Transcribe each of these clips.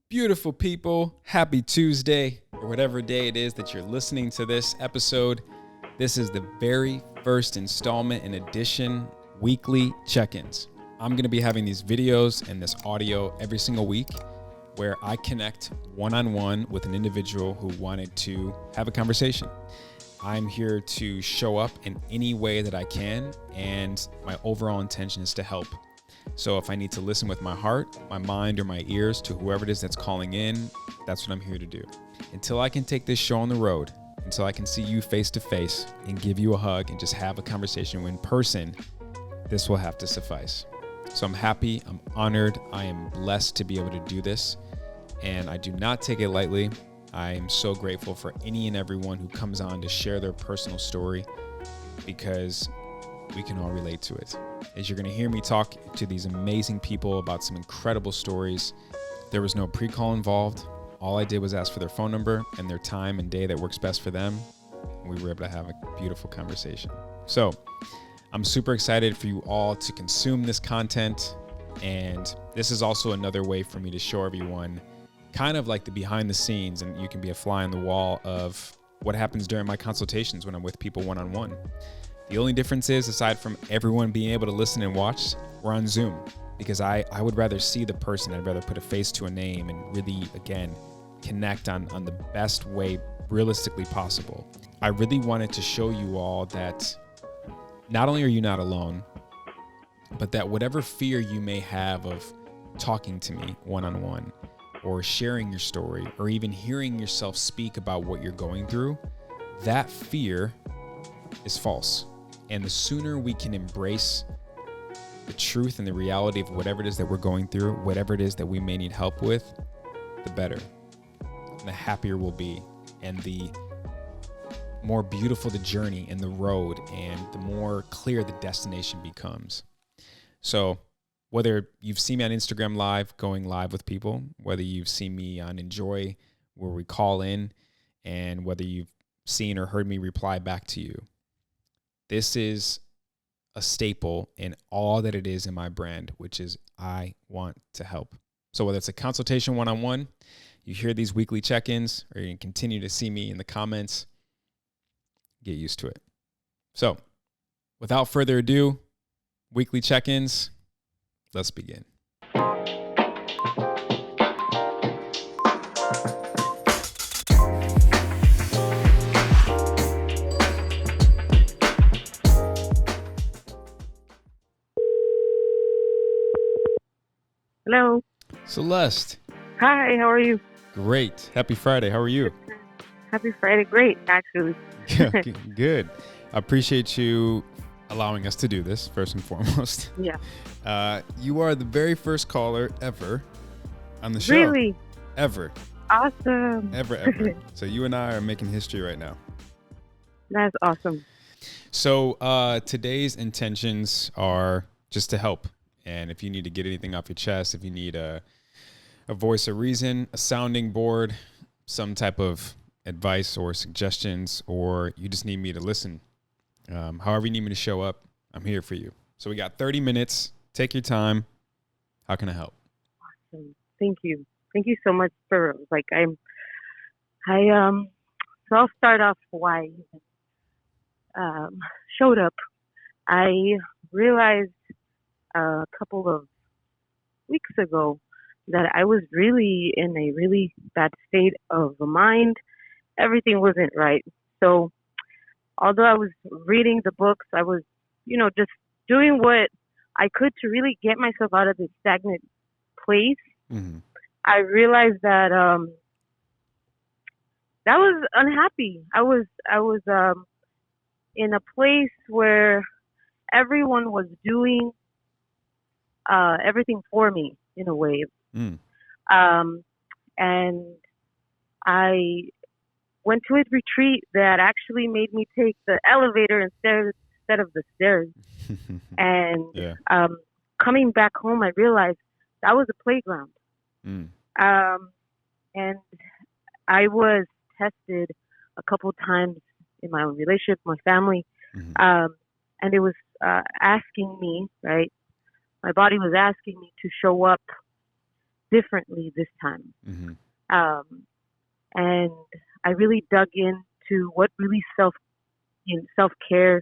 Beautiful people, happy Tuesday, or whatever day it is that you're listening to this episode. This is the very first installment in Edition Weekly Check-ins. I'm going to be having these videos and this audio every single week where I connect one-on-one with an individual who wanted to have a conversation. I'm here to show up in any way that I can, and my overall intention is to help. So if I need to listen with my heart, my mind, or my ears to whoever it is that's calling in, that's what I'm here to do. Until I can take this show on the road, until I can see you face to face and give you a hug and just have a conversation in person, this will have to suffice. So I'm happy, I'm honored, I am blessed to be able to do this, and I do not take it lightly. I am so grateful for any and everyone who comes on to share their personal story, because we can all relate to it. As you're going to hear me talk to these amazing people about some incredible stories, there was no pre-call involved. All I did was ask for their phone number and their time and day that works best for them. And we were able to have a beautiful conversation. So I'm super excited for you all to consume this content. And this is also another way for me to show everyone kind of like the behind the scenes, and you can be a fly on the wall of what happens during my consultations when I'm with people one-on-one. The only difference is, aside from everyone being able to listen and watch, we're on Zoom, because I would rather see the person. I'd rather put a face to a name and really, again, connect on the best way realistically possible. I really wanted to show you all that not only are you not alone, but that whatever fear you may have of talking to me one-on-one or sharing your story or even hearing yourself speak about what you're going through, that fear is false. And the sooner we can embrace the truth and the reality of whatever it is that we're going through, whatever it is that we may need help with, the better. And the happier we'll be, and the more beautiful the journey and the road, and the more clear the destination becomes. So whether you've seen me on Instagram Live, going live with people, whether you've seen me on Enjoy, where we call in, and whether you've seen or heard me reply back to you, this is a staple in all that it is in my brand, which is I want to help. So whether it's a consultation one-on-one, you hear these weekly check-ins, or you can continue to see me in the comments, get used to it. So without further ado, weekly check-ins, let's begin. Hello. Celeste. Hi, how are you? Great. Happy Friday. How are you? Happy Friday. Great, actually. Good. I appreciate you allowing us to do this, first and foremost. Yeah. You are the very first caller ever on the show. Really? Ever. Awesome. Ever. So you and I are making history right now. That's awesome. So today's intentions are just to help. And if you need to get anything off your chest, if you need a voice of reason, a sounding board, some type of advice or suggestions, or you just need me to listen, however you need me to show up, I'm here for you. So we got 30 minutes. Take your time. How can I help? Awesome. Thank you. Thank you so much for so I'll start off why I showed up. I realized a couple of weeks ago that I was really in a really bad state of mind. Everything wasn't right. So although I was reading the books, I was, just doing what I could to really get myself out of this stagnant place. Mm-hmm. I realized that that was unhappy. I was in a place where everyone was doing everything for me in a way. Mm. And I went to a retreat that actually made me take the elevator instead of the stairs. And Yeah. Coming back home, I realized that was a playground. Mm. And I was tested a couple times in my own relationship, my family. Mm-hmm. And it was asking me, right? My body was asking me to show up differently this time. Mm-hmm. Um, and I really dug into what really self care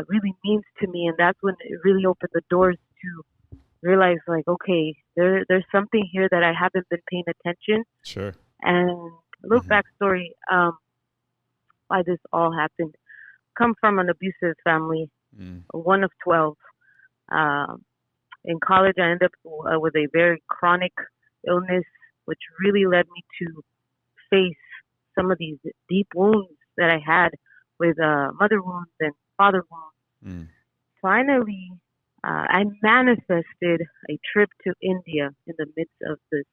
really means to me, and that's when it really opened the doors to realize, like, okay, there's something here that I haven't been paying attention. Sure. And a little Mm-hmm. backstory, why this all happened. Come from an abusive family, Mm. one of 12. Um, in college, I ended up with a very chronic illness, which really led me to face some of these deep wounds that I had with mother wounds and father wounds. Mm. Finally, I manifested a trip to India in the midst of this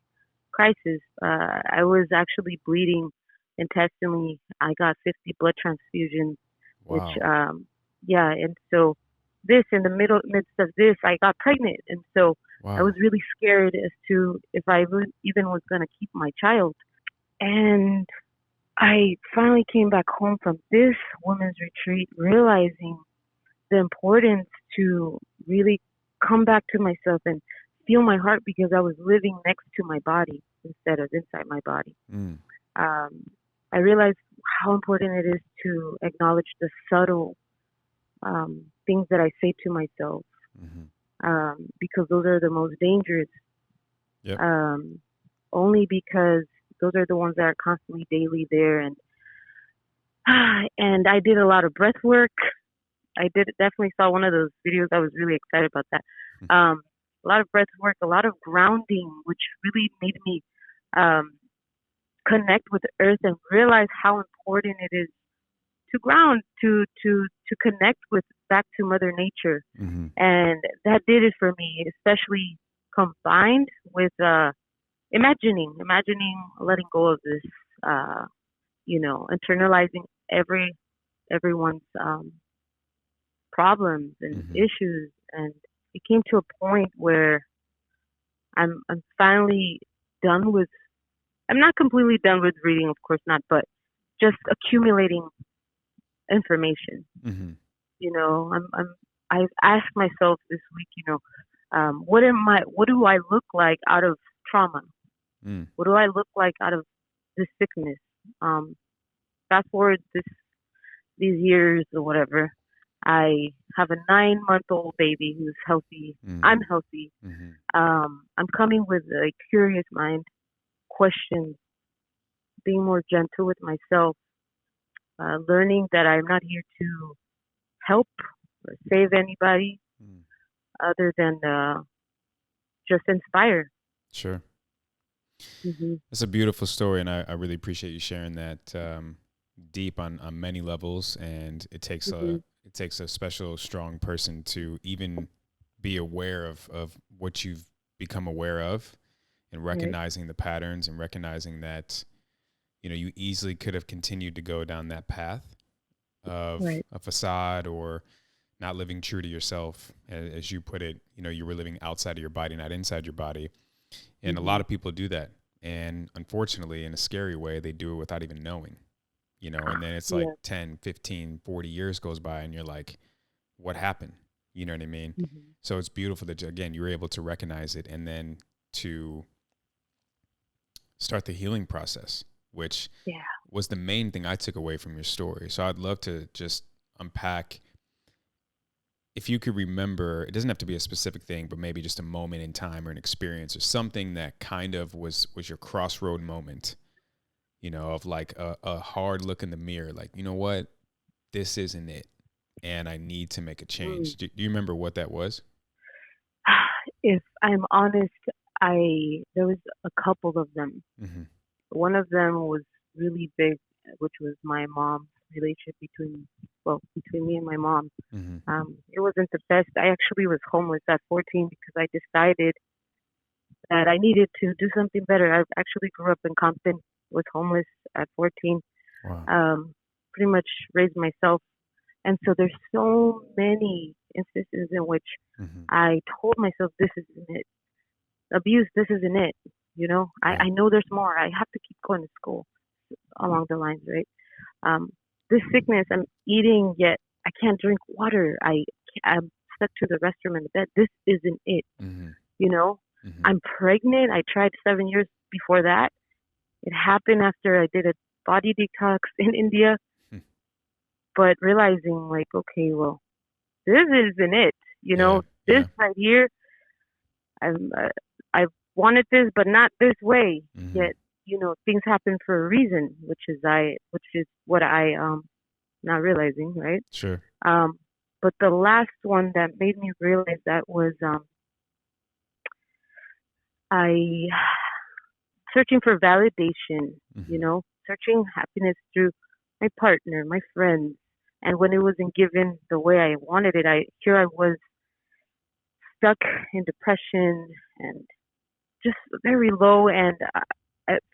crisis. I was actually bleeding intestinally. I got 50 blood transfusions, which, Wow. yeah, and so this in the midst of this, I got pregnant, and so I was Wow. really scared as to if I even was going to keep my child. And I finally came back home from this women's retreat, realizing the importance to really come back to myself and feel my heart because I was living next to my body instead of inside my body. Mm. Um, I realized how important it is to acknowledge the subtle things that I say to myself, Mm-hmm. because those are the most dangerous. Yep. Um, only because those are the ones that are constantly daily there, and and I did a lot of breath work. I did definitely saw one of those videos. I was really excited about that. A lot of breath work, a lot of grounding, which really made me um, connect with the earth and realize how important it is to ground, to connect with back to Mother Nature, Mm-hmm. and that did it for me, especially combined with imagining letting go of this, internalizing everyone's problems and Mm-hmm. issues, and it came to a point where I'm finally done with. I'm not completely done with reading, of course not, but just accumulating information. Mm-hmm. I've asked myself this week, what do I look like out of trauma? Mm. What do I look like out of this sickness? Um, Fast forward these years or whatever. I have a 9 month old baby who's healthy. I'm Mm. healthy. Mm-hmm. I'm coming with a curious mind, questions, being more gentle with myself, learning that I'm not here to help or save anybody Mm. other than just inspire. Sure. Hmm. It's a beautiful story, and I really appreciate you sharing that, deep on many levels. And Hmm. it takes a special, strong person to even be aware of what you've become aware of, and Right, recognizing the patterns, and recognizing that you easily could have continued to go down that path of right. a facade, or not living true to yourself, as you put it. You were living outside of your body, not inside your body. And a Hmm. lot of people do that. And unfortunately, in a scary way, they do it without even knowing, and then it's like Yeah. 10, 15, 40 years goes by, and you're like, what happened? You know what I mean? Hmm. So it's beautiful that, again, you were able to recognize it, and then to start the healing process, which Yeah. was the main thing I took away from your story. So I'd love to just unpack, if you could remember. It doesn't have to be a specific thing, but maybe just a moment in time, or an experience, or something that kind of was your crossroad moment, of like a hard look in the mirror, like, you know what, this isn't it, and I need to make a Mm. change. Do you remember what that was? If I'm honest, I there was a couple of them. Mm-hmm. One of them was really big, which was my mom's relationship between me and my mom. Mm-hmm. It wasn't the best. I actually was homeless at 14 because I decided that I needed to do something better. I actually grew up in Compton, was homeless at 14, Wow. pretty much raised myself. And so there's so many instances in which Mm-hmm. I told myself, this isn't it. Abuse, this isn't it. Right. I know there's more. I have to keep going to school along the lines, right? Um, this sickness, I'm eating, yet I can't drink water. I'm stuck to the restroom and the bed. This isn't it, Mm-hmm. you know? Mm-hmm. I'm pregnant. I tried 7 years before that. It happened after I did a body detox in India, but realizing like, okay, well, this isn't it. Yeah. This Yeah. right here, I wanted this, but not this way. Mm-hmm. Yet, things happen for a reason, which is what I not realizing, right? Sure. Um, but the last one that made me realize that was I searching for validation, Mm-hmm. searching happiness through my partner, my friends, and when it wasn't given the way I wanted it, I was stuck in depression and just very low and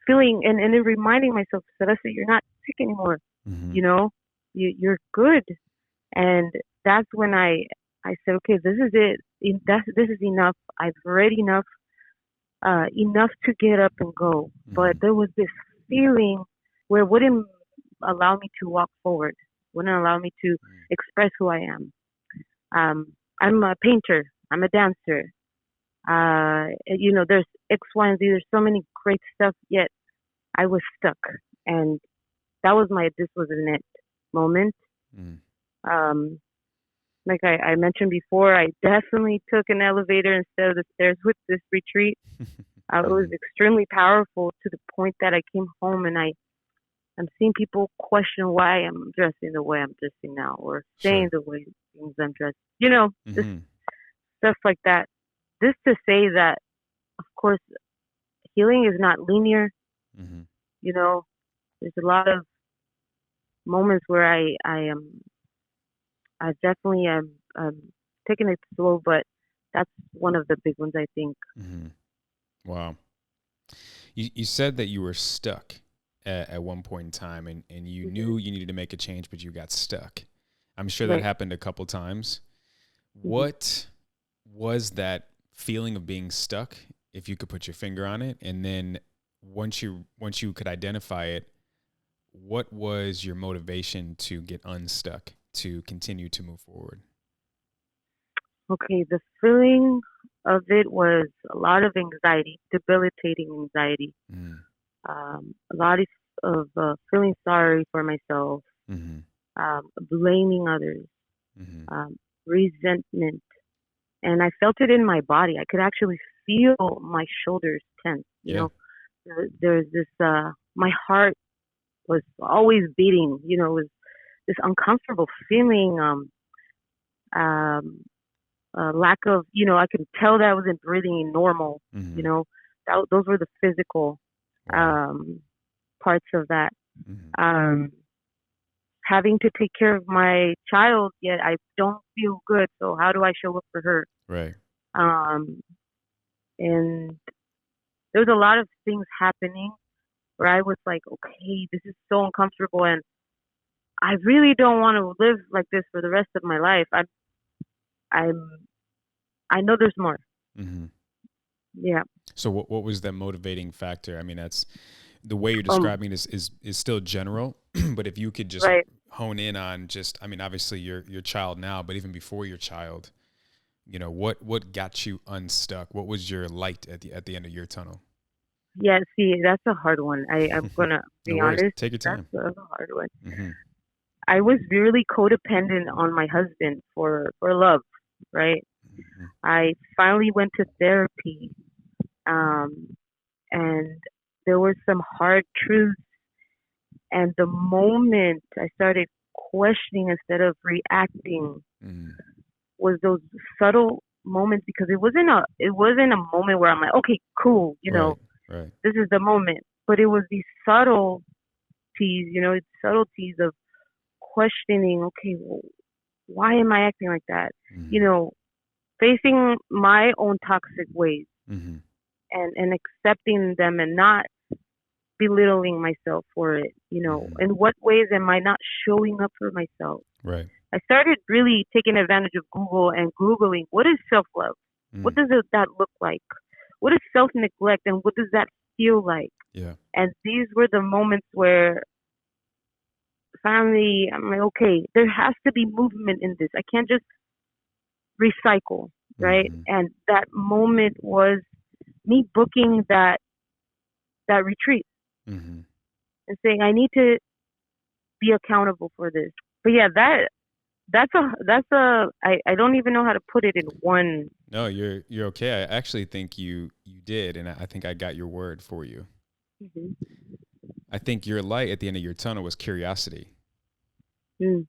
feeling and then reminding myself, Celeste, you're not sick anymore. Mm-hmm. You know, you're good, and that's when I said, okay, this is it. This is enough. I've read enough, enough to get up and go. But Mm-hmm. there was this feeling where it wouldn't allow me to walk forward, wouldn't allow me to express who I am. I'm a painter. I'm a dancer. There's X, Y, and Z. There's so many great stuff. Yet I was stuck, and that was my this was an it moment. Mm-hmm. Um, like I mentioned before, I definitely took an elevator instead of the stairs with this retreat. It was Mm-hmm. extremely powerful to the point that I came home and I'm seeing people question why I'm dressing the way I'm dressing now or saying Sure. the way things I'm dressed. Just Mm-hmm. stuff like that. This to say that, of course, healing is not linear. Mm-hmm. You know, there's a lot of moments where I definitely am taking it slow, but that's one of the big ones I think. Mm-hmm. Wow. You said that you were stuck at one point in time and you Hmm. knew you needed to make a change, but you got stuck. I'm sure that Right. happened a couple times. Hmm. What was that feeling of being stuck, if you could put your finger on it? And then once you could identify it, what was your motivation to get unstuck, to continue to move forward? Okay, the feeling of it was a lot of anxiety, debilitating anxiety, Mm, a lot of feeling sorry for myself, mm-hmm, blaming others, mm-hmm. um, resentment, and I felt it in my body. I could actually feel my shoulders tense. Yeah. There's this. My heart was always beating. It was this uncomfortable feeling. Um, lack of. I could tell that I wasn't breathing normal. You Mm-hmm. know, those were the physical Wow. um, parts of that. Mm-hmm. Um, Having to take care of my child, yet I don't feel good. So how do I show up for her? Right. Um, and there's a lot of things happening where I was like, okay, this is so uncomfortable, and I really don't want to live like this for the rest of my life. I'm, I know there's more. Mm-hmm. Yeah. So what was that motivating factor? I mean, that's the way you're Um. describing is still general, but if you could just Right. hone in on just, I mean, obviously your child now, but even before your child, what got you unstuck? What was your light at the end of your tunnel? Yeah. See, that's a hard one. I'm gonna No be worries. honest. Take your That's time. a hard one. Mm-hmm. I was really codependent on my husband for love. Right. Mm-hmm. I finally went to therapy. Um. And there were some hard truths. And the moment I started questioning instead of reacting Mm-hmm. was those subtle moments because it wasn't a moment where I'm like, okay, cool, Right. Right. this is the moment. But it was these subtleties, it's subtleties of questioning, okay, well, why am I acting like that? You Mm-hmm. know, facing my own toxic ways Mm-hmm. and accepting them and not belittling myself for it. Mm-hmm. In what ways am I not showing up for myself? Right. I started really taking advantage of Google and Googling what is self love? What Mm. does that look like? What is self neglect and what does that feel like? Yeah. And these were the moments where finally I'm like, okay, there has to be movement in this. I can't just recycle, right? Mm-hmm. And that moment was me booking that retreat Mm-hmm. and saying I need to be accountable for this. But yeah, I don't even know how to put it in one. No, you're okay. I actually think you did, and I think I got your word for you. Hmm. I think your light at the end of your tunnel was curiosity. Mm,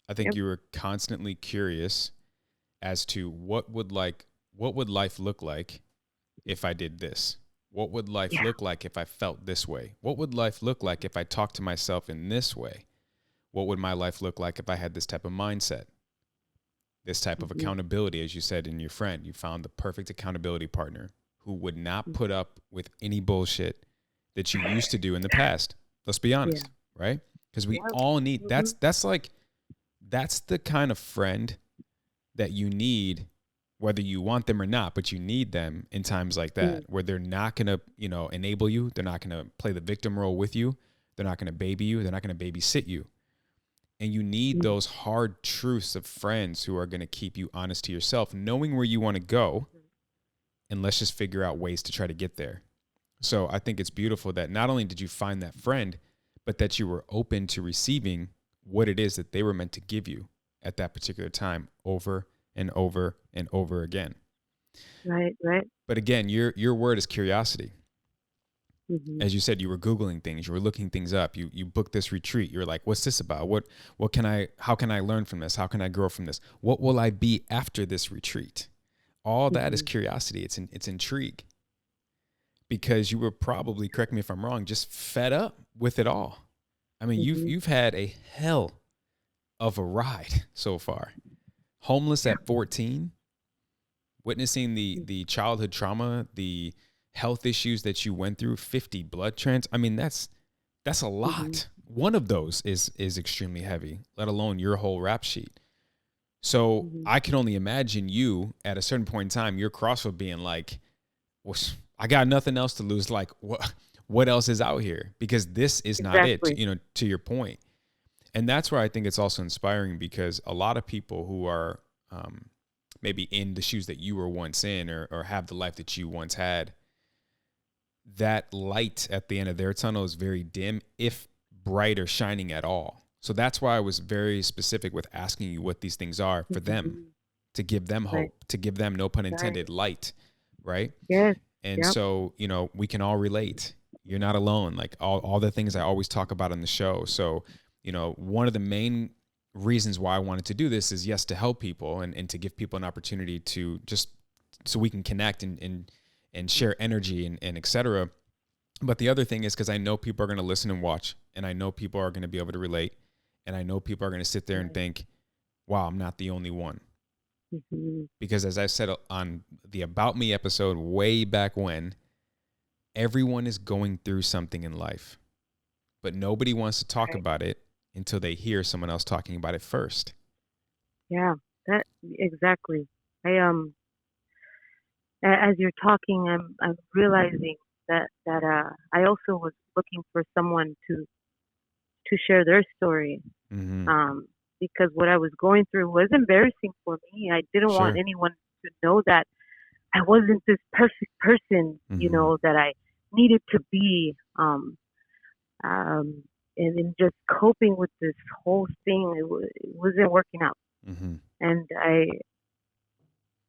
I think yep. you were constantly curious as to what would life look like if I did this? What would life Yeah. look like if I felt this way? What would life look like if I talked to myself in this way? What would my life look like if I had this type of mindset? This type of Hmm. accountability, as you said in your friend, you found the perfect accountability partner who would not Hmm. put up with any bullshit that you used to do in the past. Let's be Yeah. honest, right? Because we Yep. all need Hmm. that's the kind of friend that you need, whether you want them or not, but you need them in times like Mm, that where they're not going to, enable you. They're not going to play the victim role with you. They're not going to baby you. They're not going to babysit you. And you need mm, those hard truths of friends who are going to keep you honest to yourself, knowing where you want to go. And let's just figure out ways to try to get there. So I think it's beautiful that not only did you find that friend, but that you were open to receiving what it is that they were meant to give you at that particular time over and over and over again. right. Right. But again, your word is curiosity. Hmm. As you said, you were Googling things, you were looking things up, you booked this retreat. You're like, what's this about? What can I how can I learn from this? How can I grow from this? What will I be after this retreat? All that is Hmm. curiosity. It's intrigue. Because you were probably, correct me if I'm wrong, just fed up with it all. I mean, Hmm. you've had a hell of a ride so far. Homeless Yeah. at 14, witnessing Mm, the childhood trauma, the health issues that you went through, 50 blood trans. I mean, that's a mm-hmm. lot. One of those is extremely heavy, let alone your whole rap sheet. So Hmm. I can only imagine you at a certain point in time, your crossroad being like, well, I got nothing else to lose. Like, what else is out here? Because this is not it, Exactly. to your point. And that's where I think it's also inspiring, because a lot of people who are maybe in the shoes that you were once in, or have the life that you once had, that light at the end of their tunnel is very dim, if bright or shining at all. So that's why I was very specific with asking you what these things are for them, Hmm. to give them Right. hope, to give them, no pun Right. intended, light, right? Yes. And Yep. so, we can all relate. You're not alone. Like all the things I always talk about on the show. So, one of the main reasons why I wanted to do this is, yes, to help people, and to give people an opportunity to just, so we can connect, and share energy, and et cetera. But the other thing is, because I know people are going to listen and watch, and I know people are going to be able to relate, and I know people are going to sit there and Right. think, wow, I'm not the only one. Hmm. Because as I said on the About Me episode way back when, everyone is going through something in life, but nobody wants to talk Right. about it until they hear someone else talking about it first. Yeah. That exactly. I as you're talking, I'm realizing that I also was looking for someone to share their story. Mm-hmm. Um, because what I was going through was embarrassing for me. I didn't want Sure. anyone to know that I wasn't this perfect person, Mm-hmm. that I needed to be. Um, and in just coping with this whole thing, it wasn't working out. Mm-hmm. And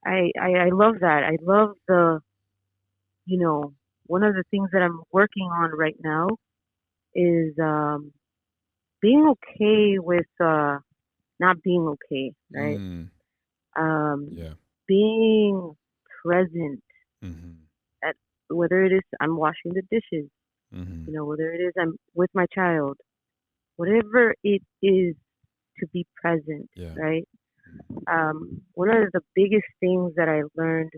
I love that. I love you know, one of the things that I'm working on right now is being okay with not being okay, right? Mm. Um, Yeah. being present Mm-hmm. at whether it is I'm washing the dishes, Mm-hmm. whether it is I'm with my child, whatever it is to be present, Yeah. right? One of the biggest things that I learned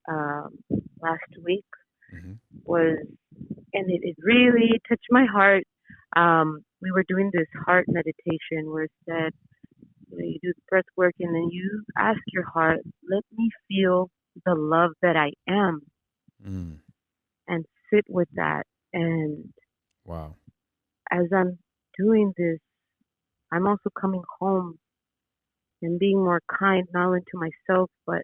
um, last week Mm-hmm. was, and it really touched my heart. We were doing this heart meditation where it said, you do the breath work and then you ask your heart, let me feel the love that I am, Mm. and sit with that. And Wow. as I'm doing this, I'm also coming home and being more kind, not only to myself, but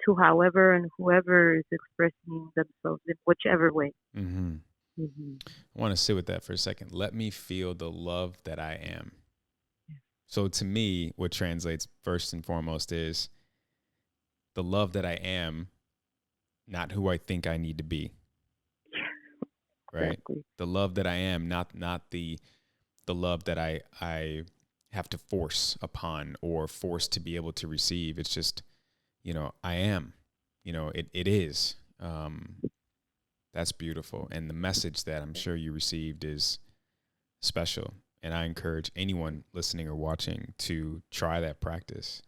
to however and whoever is expressing themselves in whichever way. Mm-hmm. Mm-hmm. I want to sit with that for a second. Let me feel the love that I am. So to me, what translates first and foremost is the love that I am, not who I think I need to be. Right? Exactly. The love that I am, not the love that I have to force upon or force to be able to receive. It's just, I am. It is. That's beautiful. And the message that I'm sure you received is special. And I encourage anyone listening or watching to try that practice.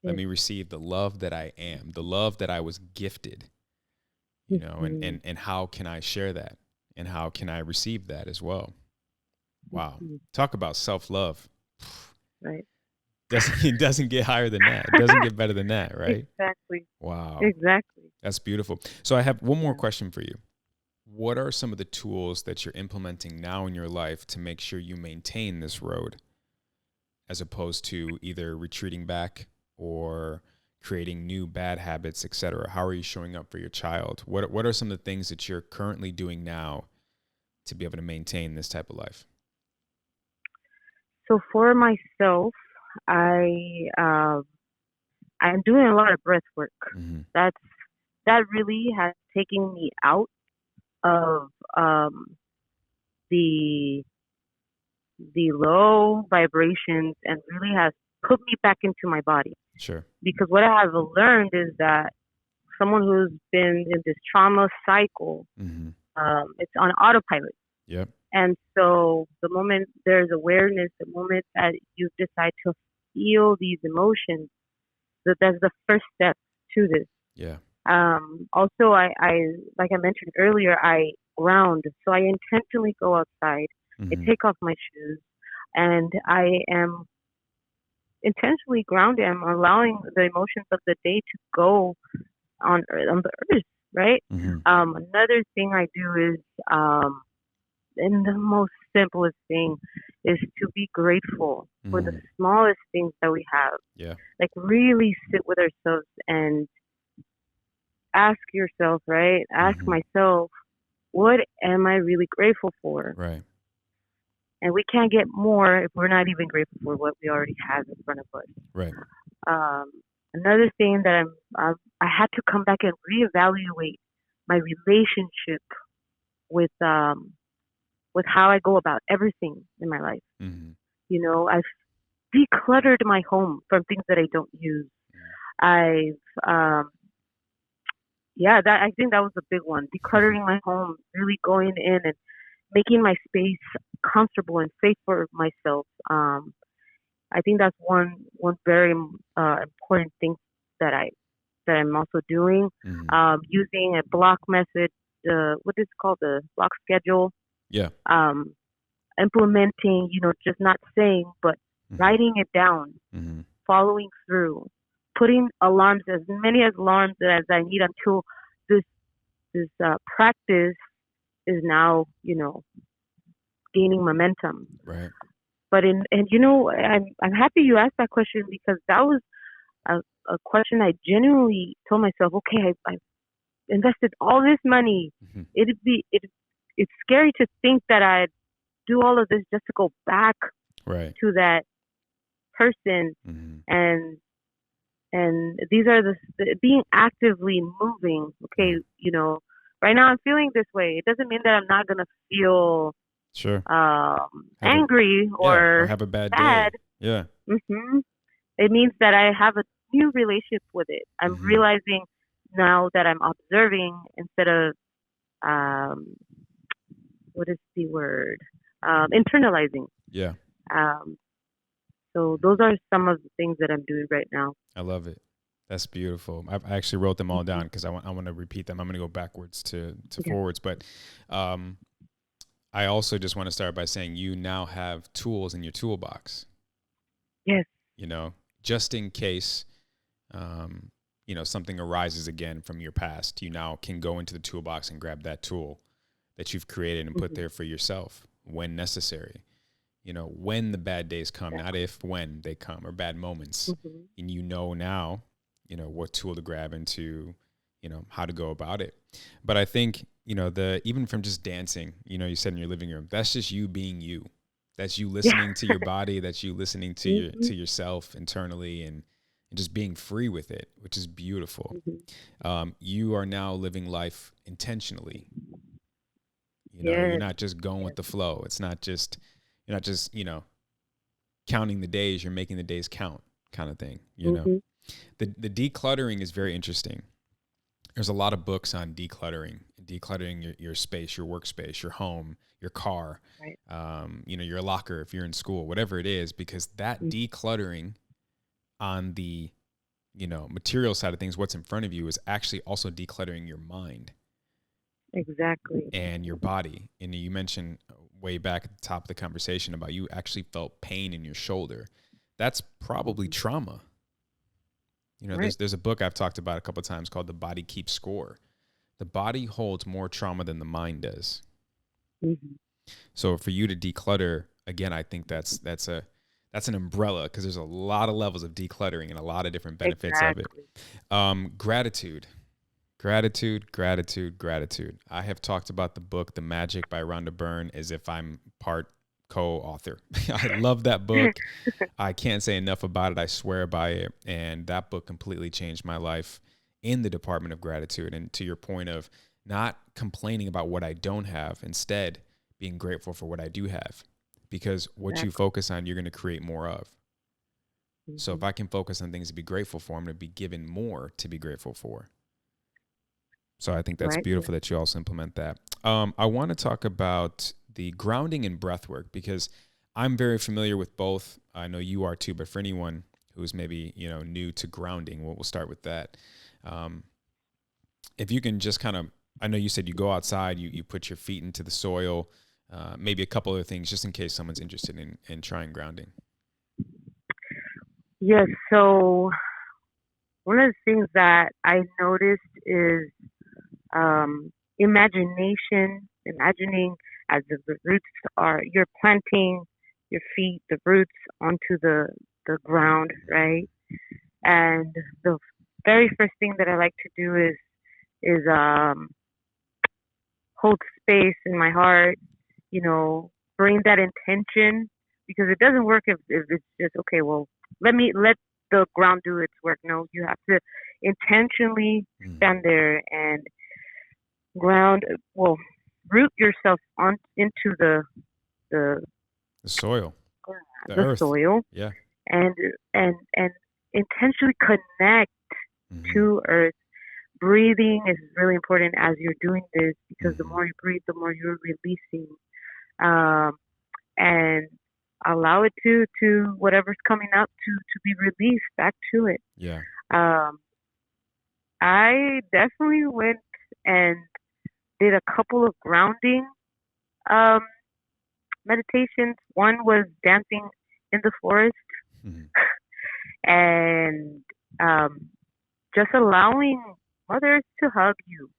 Let me receive the love that I am, the love that I was gifted, and how can I share that? And how can I receive that as well? Wow. Talk about self-love. Right. It doesn't get higher than that. It doesn't get better than that, right? Exactly. Wow. Exactly. That's beautiful. So I have one more question for you. What are some of the tools that you're implementing now in your life to make sure you maintain this road as opposed to either retreating back or creating new bad habits, et cetera? How are you showing up for your child? What are some of the things that you're currently doing now to be able to maintain this type of life? So for myself, I'm doing a lot of breath work. Mm-hmm. That really has taken me out of the low vibrations and really has put me back into my body. Sure. Because what I have learned is that someone who's been in this trauma cycle, it's on autopilot. Yep. And so the moment there's awareness, the moment that you decide to feel these emotions, that's the first step to this. Yeah. Also, I like I mentioned earlier, I ground. So I intentionally go outside. I take off my shoes, and I am intentionally grounded. I'm allowing the emotions of the day to go on the earth, right? Another thing I do is, and the most simplest thing is to be grateful for the smallest things that we have. Yeah. Like really sit with ourselves and ask yourself, right? Ask myself, what am I really grateful for? Right. And we can't get more if we're not even grateful for what we already have in front of us. Right. Another thing that I had to come back and reevaluate my relationship with how I go about everything in my life. I've decluttered my home from things that I don't use. I think that was a big one. Decluttering my home, really going in and making my space comfortable and safe for myself. I think that's one very important thing that I'm also doing. Using a block method, what is it called, the block schedule. Yeah. Implementing, just not saying, but writing it down, following through, putting alarms, as many alarms as I need until this practice is now, gaining momentum. Right. But I'm happy you asked that question, because that was a question I genuinely told myself, okay, I invested all this money. It's scary to think that I'd do all of this just to go back to that person. And these are the being actively moving. Okay, right now I'm feeling this way. It doesn't mean that I'm not gonna feel angry or have a bad sad. day. Yeah. It means that I have a new relationship with it. I'm realizing now that I'm observing instead of what is the word? Internalizing. Yeah. So those are some of the things that I'm doing right now. I love it. That's beautiful. I actually wrote them all down because I want to repeat them. I'm going to go backwards to forwards. But I also just want to start by saying you now have tools in your toolbox. Yes. Just in case, something arises again from your past, you now can go into the toolbox and grab that tool that you've created and put there for yourself when necessary. When the bad days come, not if, when they come, or bad moments. And now what tool to grab into, how to go about it. But I think, even from just dancing, you said in your living room, that's just you being you. That's you listening to your body. That's you listening to yourself internally and just being free with it, which is beautiful. You are now living life intentionally. You're not just going with the flow. It's not just, you're not just, counting the days, you're making the days count kind of thing, The decluttering is very interesting. There's a lot of books on decluttering your space, your workspace, your home, your car, right. Your locker, if you're in school, whatever it is, because that decluttering on the, material side of things, what's in front of you, is actually also decluttering your mind. Exactly. And your body. And you mentioned way back at the top of the conversation about you actually felt pain in your shoulder. That's probably trauma. Right. There's a book I've talked about a couple of times called The Body Keeps Score. The body holds more trauma than the mind does. So for you to declutter, again, I think that's an umbrella, because there's a lot of levels of decluttering and a lot of different benefits of it. Gratitude. I have talked about the book, The Magic by Rhonda Byrne, as if I'm part co-author. I love that book. I can't say enough about it. I swear by it. And that book completely changed my life in the department of gratitude. And to your point of not complaining about what I don't have, instead being grateful for what I do have, because what you focus on, you're going to create more of. So if I can focus on things to be grateful for, I'm going to be given more to be grateful for. So I think that's beautiful that you also implement that. I want to talk about the grounding and breath work, because I'm very familiar with both. I know you are too, but for anyone who's maybe, new to grounding, we'll start with that. If you can just kind of, I know you said you go outside, you put your feet into the soil, maybe a couple other things, just in case someone's interested in trying grounding. Yes. So one of the things that I noticed is imagining as the roots are, you're planting your feet, the roots onto the ground, right? And the very first thing that I like to do is hold space in my heart, bring that intention, because it doesn't work if it's just, okay, well, let the ground do its work. No, you have to intentionally stand there and root yourself into the soil, the earth. Soil, and intentionally connect to earth. Breathing is really important as you're doing this, because the more you breathe, the more you're releasing, and allow it to whatever's coming up to be released back to it. I definitely went and did a couple of grounding meditations. One was dancing in the forest, and just allowing Mother to hug you.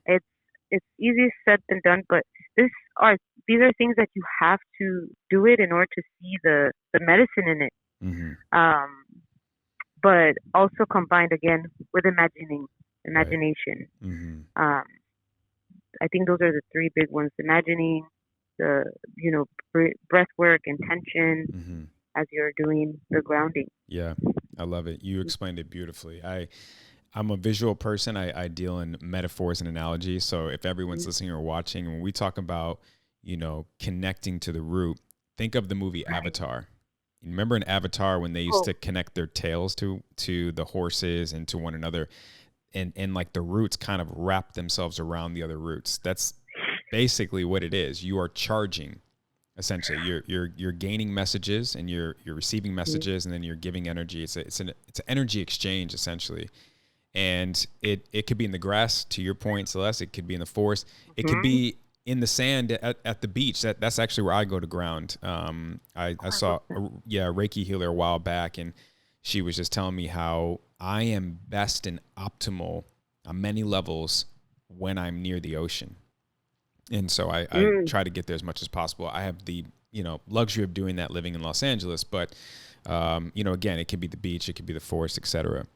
It's easier said than done, but these are things that you have to do it in order to see the medicine in it. But also combined again with imagination. I think those are the three big ones: imagining, the breath work, intention, as you're doing the grounding. Yeah, I love it. You explained it beautifully. I'm a visual person. I deal in metaphors and analogies. So if everyone's listening or watching, when we talk about, connecting to the root, think of the movie Avatar. You remember in Avatar when they used to connect their tails to the horses and to one another, and like the roots kind of wrap themselves around the other roots. That's basically what it is. You are charging, essentially. You're gaining messages and you're receiving messages, and then you're giving energy. It's an energy exchange, essentially. And it could be in the grass, to your point, Celeste. It could be in the forest. It could be in the sand at the beach. That's actually where I go to ground. I saw a Reiki healer a while back, and she was just telling me how I am best and optimal on many levels when I'm near the ocean. And so I try to get there as much as possible. I have the luxury of doing that living in Los Angeles, but again, it could be the beach, it could be the forest, etc.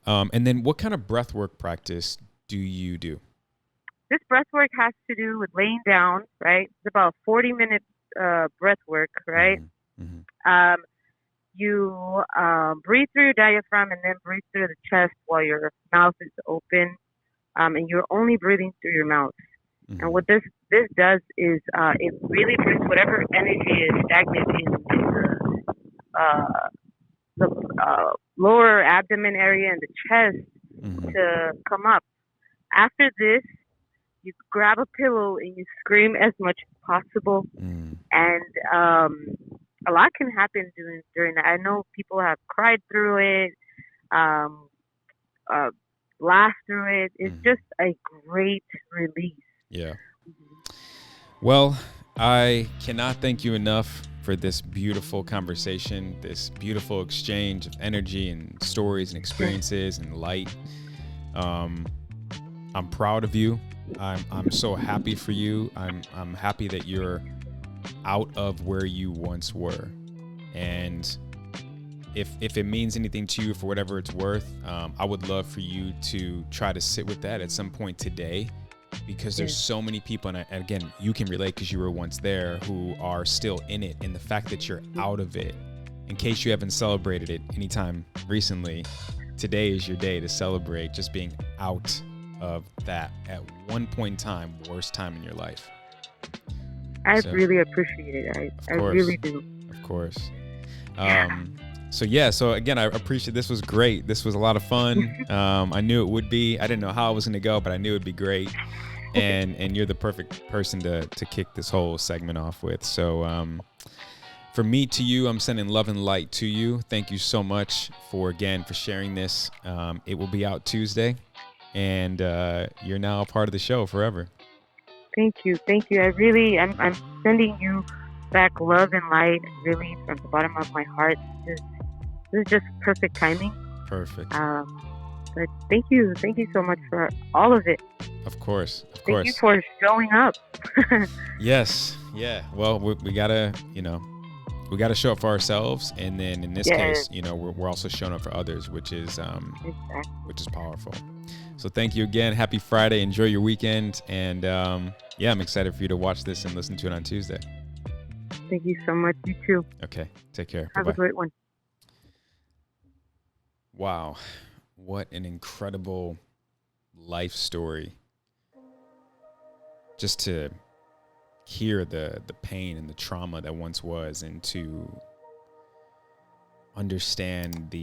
And then what kind of breath work practice do you do? This breath work has to do with laying down, right? It's about 40 minutes breath work, right? Mm-hmm. You breathe through your diaphragm and then breathe through the chest while your mouth is open, and you're only breathing through your mouth. Mm-hmm. And what this does is it really brings whatever energy is stagnant in the lower abdomen area and the chest Mm-hmm. to come up. After this, you grab a pillow and you scream as much as possible. Mm. And a lot can happen during that. I know people have cried through it, um, laughed through it. It's just a great release. Yeah. Well, I cannot thank you enough for this beautiful conversation, this beautiful exchange of energy and stories and experiences and light. I'm proud of you. I'm so happy for you. I'm happy that you're out of where you once were. And if it means anything to you for whatever it's worth, I would love for you to try to sit with that at some point today, because there's so many people, and again, you can relate because you were once there, who are still in it. And the fact that you're out of it, in case you haven't celebrated it anytime recently, today is your day to celebrate just being out of that at one point in time, worst time in your life. I really appreciate it. I really do. Of course. So again, I appreciate, this was great. This was a lot of fun. I knew it would be. I didn't know how it was going to go, but I knew it'd be great. And you're the perfect person to kick this whole segment off with. So from me to you, I'm sending love and light to you. Thank you so much for sharing this. It will be out Tuesday, and you're now a part of the show forever. Thank you. I'm sending you back love and light, really, from the bottom of my heart. This is just perfect timing. Perfect. But thank you so much for all of it. Of course. Thank you for showing up. Yes. Yeah. Well, we gotta show up for ourselves, and then in this case, we're also showing up for others, which is powerful. So thank you again. Happy Friday. Enjoy your weekend, and I'm excited for you to watch this and listen to it on Tuesday. Thank you so much. You too. Okay. Take care. Have Bye-bye. a great one. Wow. What an incredible life story. Just to hear the pain and the trauma that once was, and to understand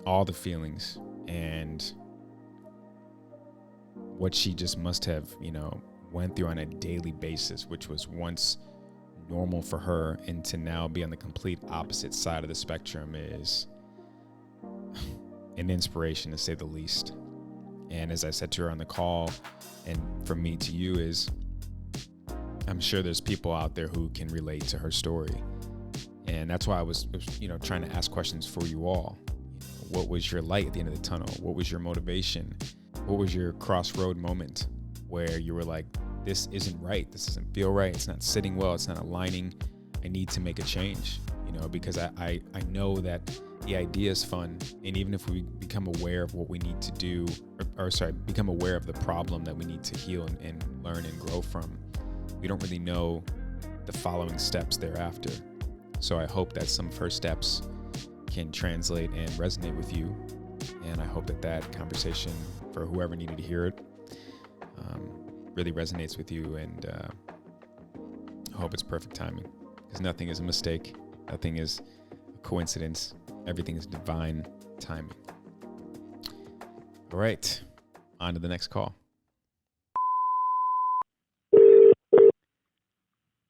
all the feelings and what she just must have, went through on a daily basis, which was once normal for her, and to now be on the complete opposite side of the spectrum is an inspiration, to say the least. And as I said to her on the call, and from me to you, is I'm sure there's people out there who can relate to her story. And that's why I was trying to ask questions for you all. What was your light at the end of the tunnel? What was your motivation? What was your crossroad moment where you were like, this isn't right. This doesn't feel right. It's not sitting well. It's not aligning. I need to make a change, because I know that the idea is fun. And even if we become aware of what we need to do, become aware of the problem that we need to heal and learn and grow from, we don't really know the following steps thereafter. So I hope that some first steps can translate and resonate with you. And I hope that conversation, for whoever needed to hear it, really resonates with you. And I hope it's perfect timing, because nothing is a mistake. Nothing is a coincidence. Everything is divine timing. All right, on to the next call.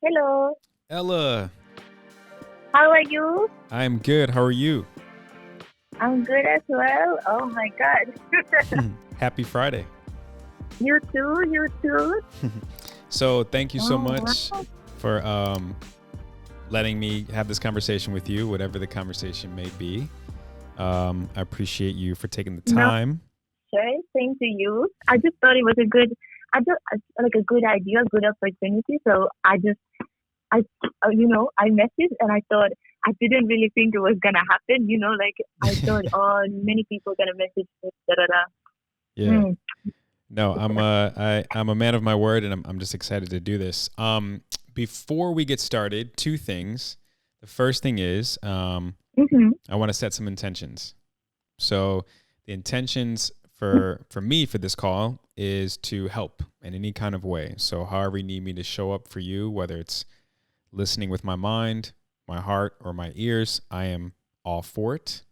Hello. Ella. How are you? I'm good. How are you? I'm good as well. Oh my God. Happy Friday. You too. So thank you so much wow. for letting me have this conversation with you, whatever the conversation may be. I appreciate you for taking the time. Sure, same to you. I just thought it was a good idea, a good opportunity. So I messaged and I thought, I didn't really think it was gonna happen. Like I thought, oh, many people gonna message me, da da da. Yeah. No, I'm a man of my word, and I'm just excited to do this. Before we get started, two things. The first thing is I want to set some intentions. So the intentions for me for this call is to help in any kind of way. So however you need me to show up for you, whether it's listening with my mind, my heart, or my ears, I am all for it.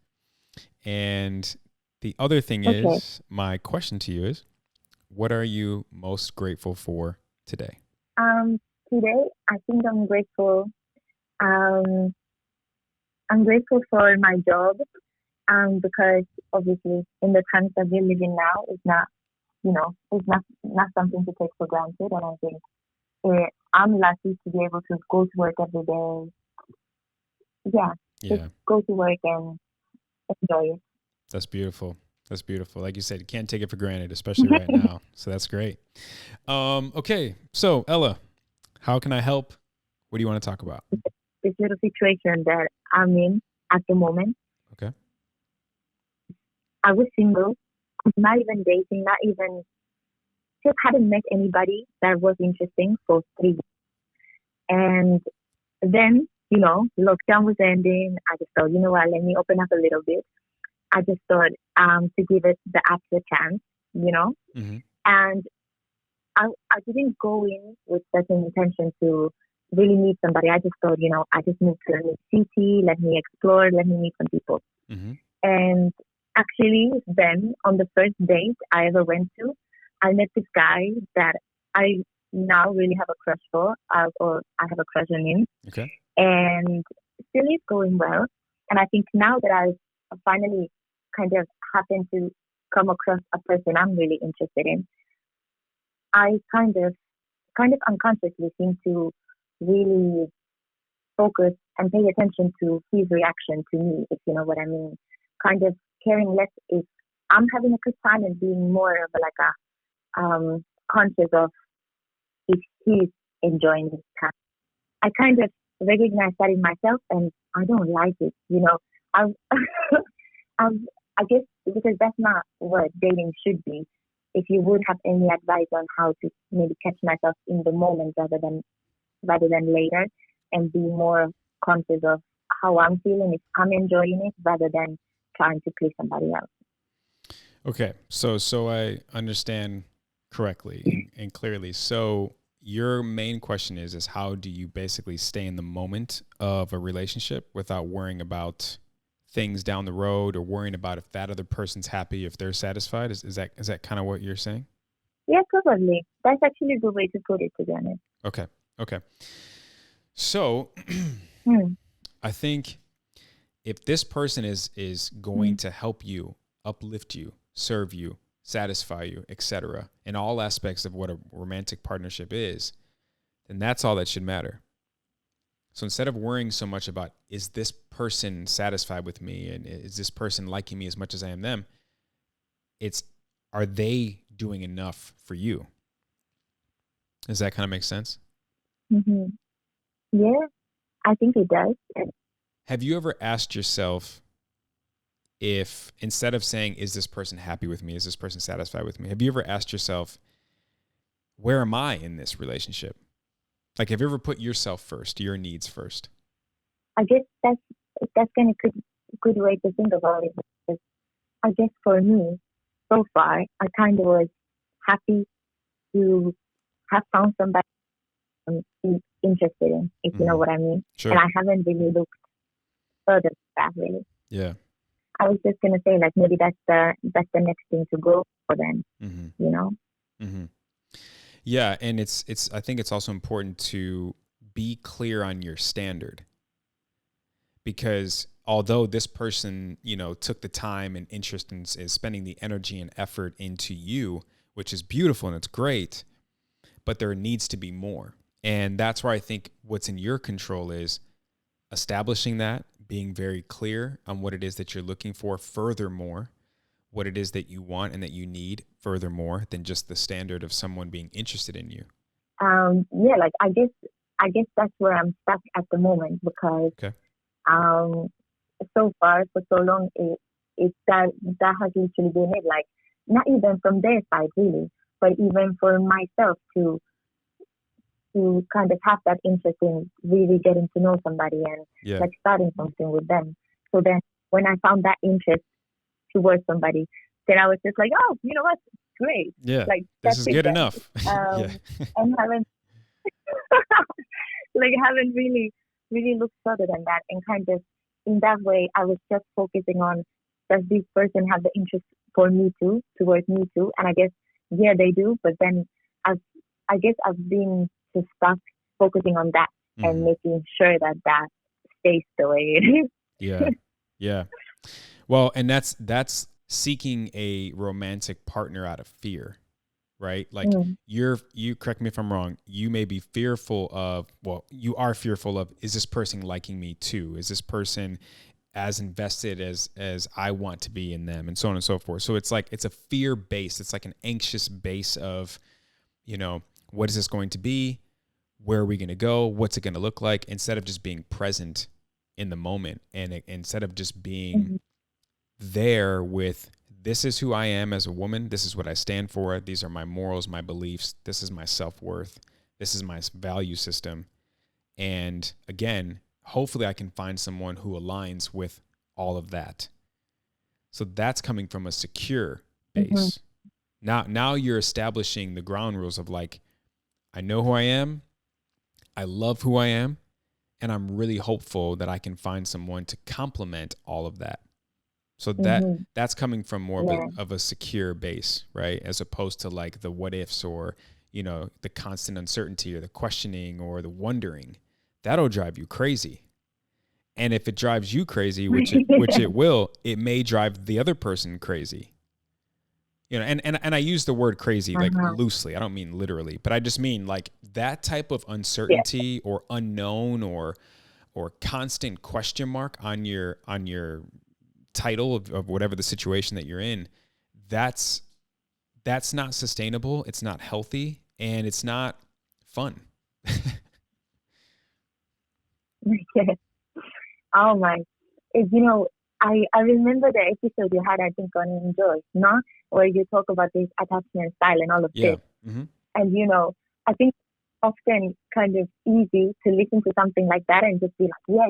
And the other thing is, my question to you is, what are you most grateful for today? Today I think I'm grateful. Um, I'm grateful for my job. Because obviously in the times that we're living now, it's not something to take for granted. And I think I'm lucky to be able to go to work every day. Yeah, just go to work and enjoy it. That's beautiful. That's beautiful. Like you said, you can't take it for granted, especially right now. So that's great. Okay. So Ella, how can I help? What do you want to talk about? This little situation that I'm in at the moment. Okay. I was single, not even dating, just hadn't met anybody that was interesting for 3 years. And then, lockdown was ending. I just thought, you know what, let me open up a little bit. I just thought to give it the app a chance, Mm-hmm. And I didn't go in with such an intention to really meet somebody. I just thought, I just moved to a new city. Let me explore. Let me meet some people. Mm-hmm. And actually, then on the first date I ever went to, I met this guy that I now really have a crush for, or I have a crush on him. Okay. And still is going well. And I think now that I've finally kind of happened to come across a person I'm really interested in, I kind of unconsciously seem to really focus and pay attention to his reaction to me, if you know what I mean. Kind of caring less if I'm having a good time and being more of conscious of if he's enjoying his time. I kind of recognize that in myself, and I don't like it. I, I guess because that's not what dating should be. If you would have any advice on how to maybe catch myself in the moment rather than later, and be more conscious of how I'm feeling, if I'm enjoying it, rather than trying to please somebody else. Okay, so I understand correctly and clearly. So your main question is how do you basically stay in the moment of a relationship without worrying about things down the road or worrying about if that other person's happy, if they're satisfied? Is that kind of what you're saying? Yeah, probably. That's actually a good way to put it, to be honest. Okay. So I think if this person is going to help you, uplift you, serve you, satisfy you, etc., in all aspects of what a romantic partnership is, then that's all that should matter. So instead of worrying so much about, is this person satisfied with me and is this person liking me as much as I am them, it's, are they doing enough for you? Does that kind of make sense? Mm-hmm. Yeah, I think it does. Have you ever asked yourself if, instead of saying, is this person happy with me? Is this person satisfied with me? Have you ever asked yourself, where am I in this relationship? Like, have you ever put yourself first, your needs first? I guess that's kind of good way to think about it. Because I guess for me, so far, I kind of was happy to have found somebody I'm interested in, if you know what I mean. Sure. And I haven't really looked further than that, really. Yeah. I was just gonna say, like, maybe that's the next thing to go for them. You know. Mm-hmm. Yeah, and it's. I think it's also important to be clear on your standard, because although this person, took the time and interest in is spending the energy and effort into you, which is beautiful and it's great, but there needs to be more. And that's where I think what's in your control is establishing that, being very clear on what it is that you're looking for, furthermore, what it is that you want and that you need, furthermore, than just the standard of someone being interested in you. Yeah, like I guess that's where I'm stuck at the moment, because Um, so far for so long, that has literally been it. Like not even from their side really, but even for myself to kind of have that interest in really getting to know somebody and Yeah. like starting something with them. So then when I found that interest towards somebody, then I was just like, oh, you know what? Great. Yeah. Like This that's is it good then. enough. Yeah. And haven't haven't really looked further than that, and kind of in that way I was just focusing on, does this person have the interest for me too, towards me too? And I guess yeah they do, but then I've I guess I've been just stuck focusing on that and Mhm. making sure that that stays the way it is. Yeah. Yeah. Well, and that's seeking a romantic partner out of fear, right? Like Mm, you correct me if I'm wrong, you may be fearful of, well, you are fearful of, is this person liking me too? Is this person as invested as I want to be in them, and so on and so forth. So it's like it's a fear base. It's like an anxious base of, what is this going to be? Where are we going to go? What's it going to look like? Instead of just being present in the moment, and instead of just being mm, there with, this is who I am as a woman. This is what I stand for. These are my morals, my beliefs. This is my self-worth. This is my value system. And again, hopefully I can find someone who aligns with all of that. So that's coming from a secure mhm, base. Now you're establishing the ground rules of like, I know who I am. I love who I am. And I'm really hopeful that I can find someone to complement all of that. So mhm. that's coming from more Yeah. of a secure base, right? As opposed to like the what ifs, or, the constant uncertainty, or the questioning, or the wondering. That'll drive you crazy. And if it drives you crazy, which it will, it may drive the other person crazy. And I use the word crazy like Uh-huh. loosely. I don't mean literally, but I just mean like that type of Yeah. uncertainty or unknown or constant question mark on your title of whatever the situation that you're in. That's not sustainable. It's not healthy, and it's not fun. Oh my. I remember the episode you had, I think, on Enjoy, no? Where you talk about this attachment style and all of Yeah. this. Mm-hmm. And, I think often kind of easy to listen to something like that and just be like, yeah,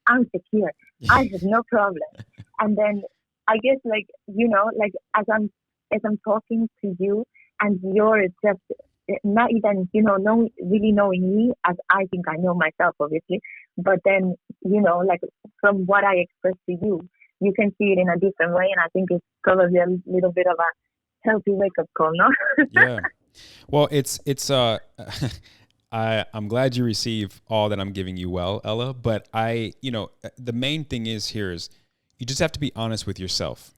I'm secure. I have no problem. And then I guess like as I'm talking to you and you're just not even, really knowing me as I think I know myself, obviously. But then, like from what I express to you, you can see it in a different way. And I think it's probably a little bit of a healthy wake up call, no? Yeah. Well, it's I'm glad you receive all that I'm giving you, well, Ella, but the main thing is you just have to be honest with yourself.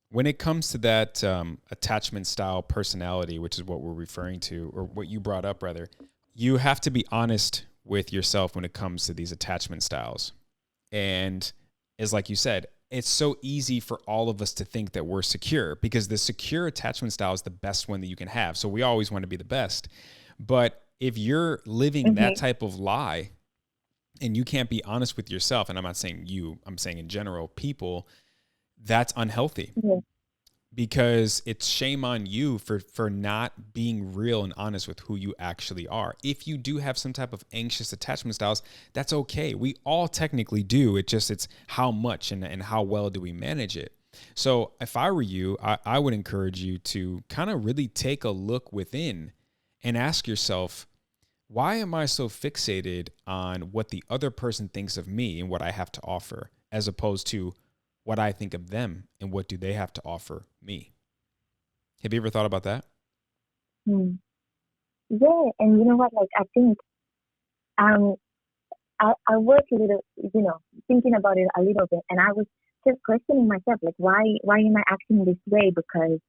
When it comes to that attachment style personality, which is what we're referring to, or what you brought up rather, you have to be honest with yourself when it comes to these attachment styles. And is like you said, it's so easy for all of us to think that we're secure, because the secure attachment style is the best one that you can have. So we always want to be the best. But if you're living that Mm-hmm. type of lie and you can't be honest with yourself, and I'm not saying you, I'm saying in general, people, that's unhealthy, Yeah. because it's shame on you for not being real and honest with who you actually are. If you do have some type of anxious attachment styles, that's okay. We all technically do. It's how much and how well do we manage it. So if I were you, I would encourage you to kind of really take a look within and ask yourself, why am I so fixated on what the other person thinks of me and what I have to offer, as opposed to what I think of them and what do they have to offer me? Have you ever thought about that? Mm. Yeah, and you know what? Like I think um I was a little, thinking about it a little bit, and I was just questioning myself, like why am I acting this way? Because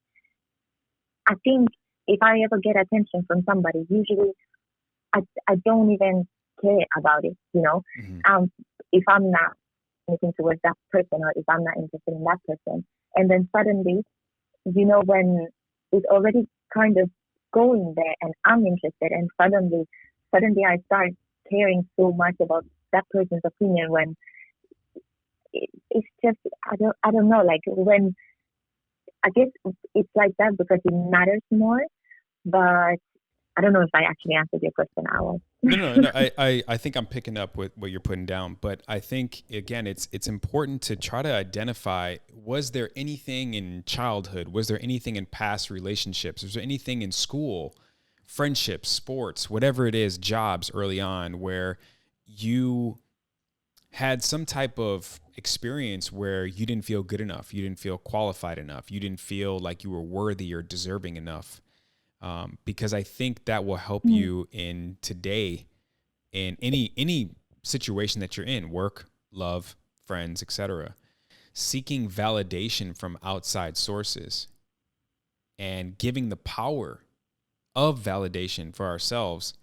I think if I ever get attention from somebody, usually I don't even care about it, Mm-hmm. if I'm not anything towards that person or if I'm not interested in that person, and then suddenly, when it's already kind of going there and I'm interested, and suddenly I start caring so much about that person's opinion when it's just I don't know. Like when I guess it's like that because it matters more. But I don't know if I actually answered your question, Owl. No. I think I'm picking up with what you're putting down, but I think again, it's important to try to identify, was there anything in childhood? Was there anything in past relationships? Was there anything in school, friendships, sports, whatever it is, jobs early on where you had some type of experience where you didn't feel good enough, you didn't feel qualified enough, you didn't feel like you were worthy or deserving enough? Because I think that will help you in today in any situation that you're in, work, love, friends, etc. Seeking validation from outside sources and giving the power of validation for ourselves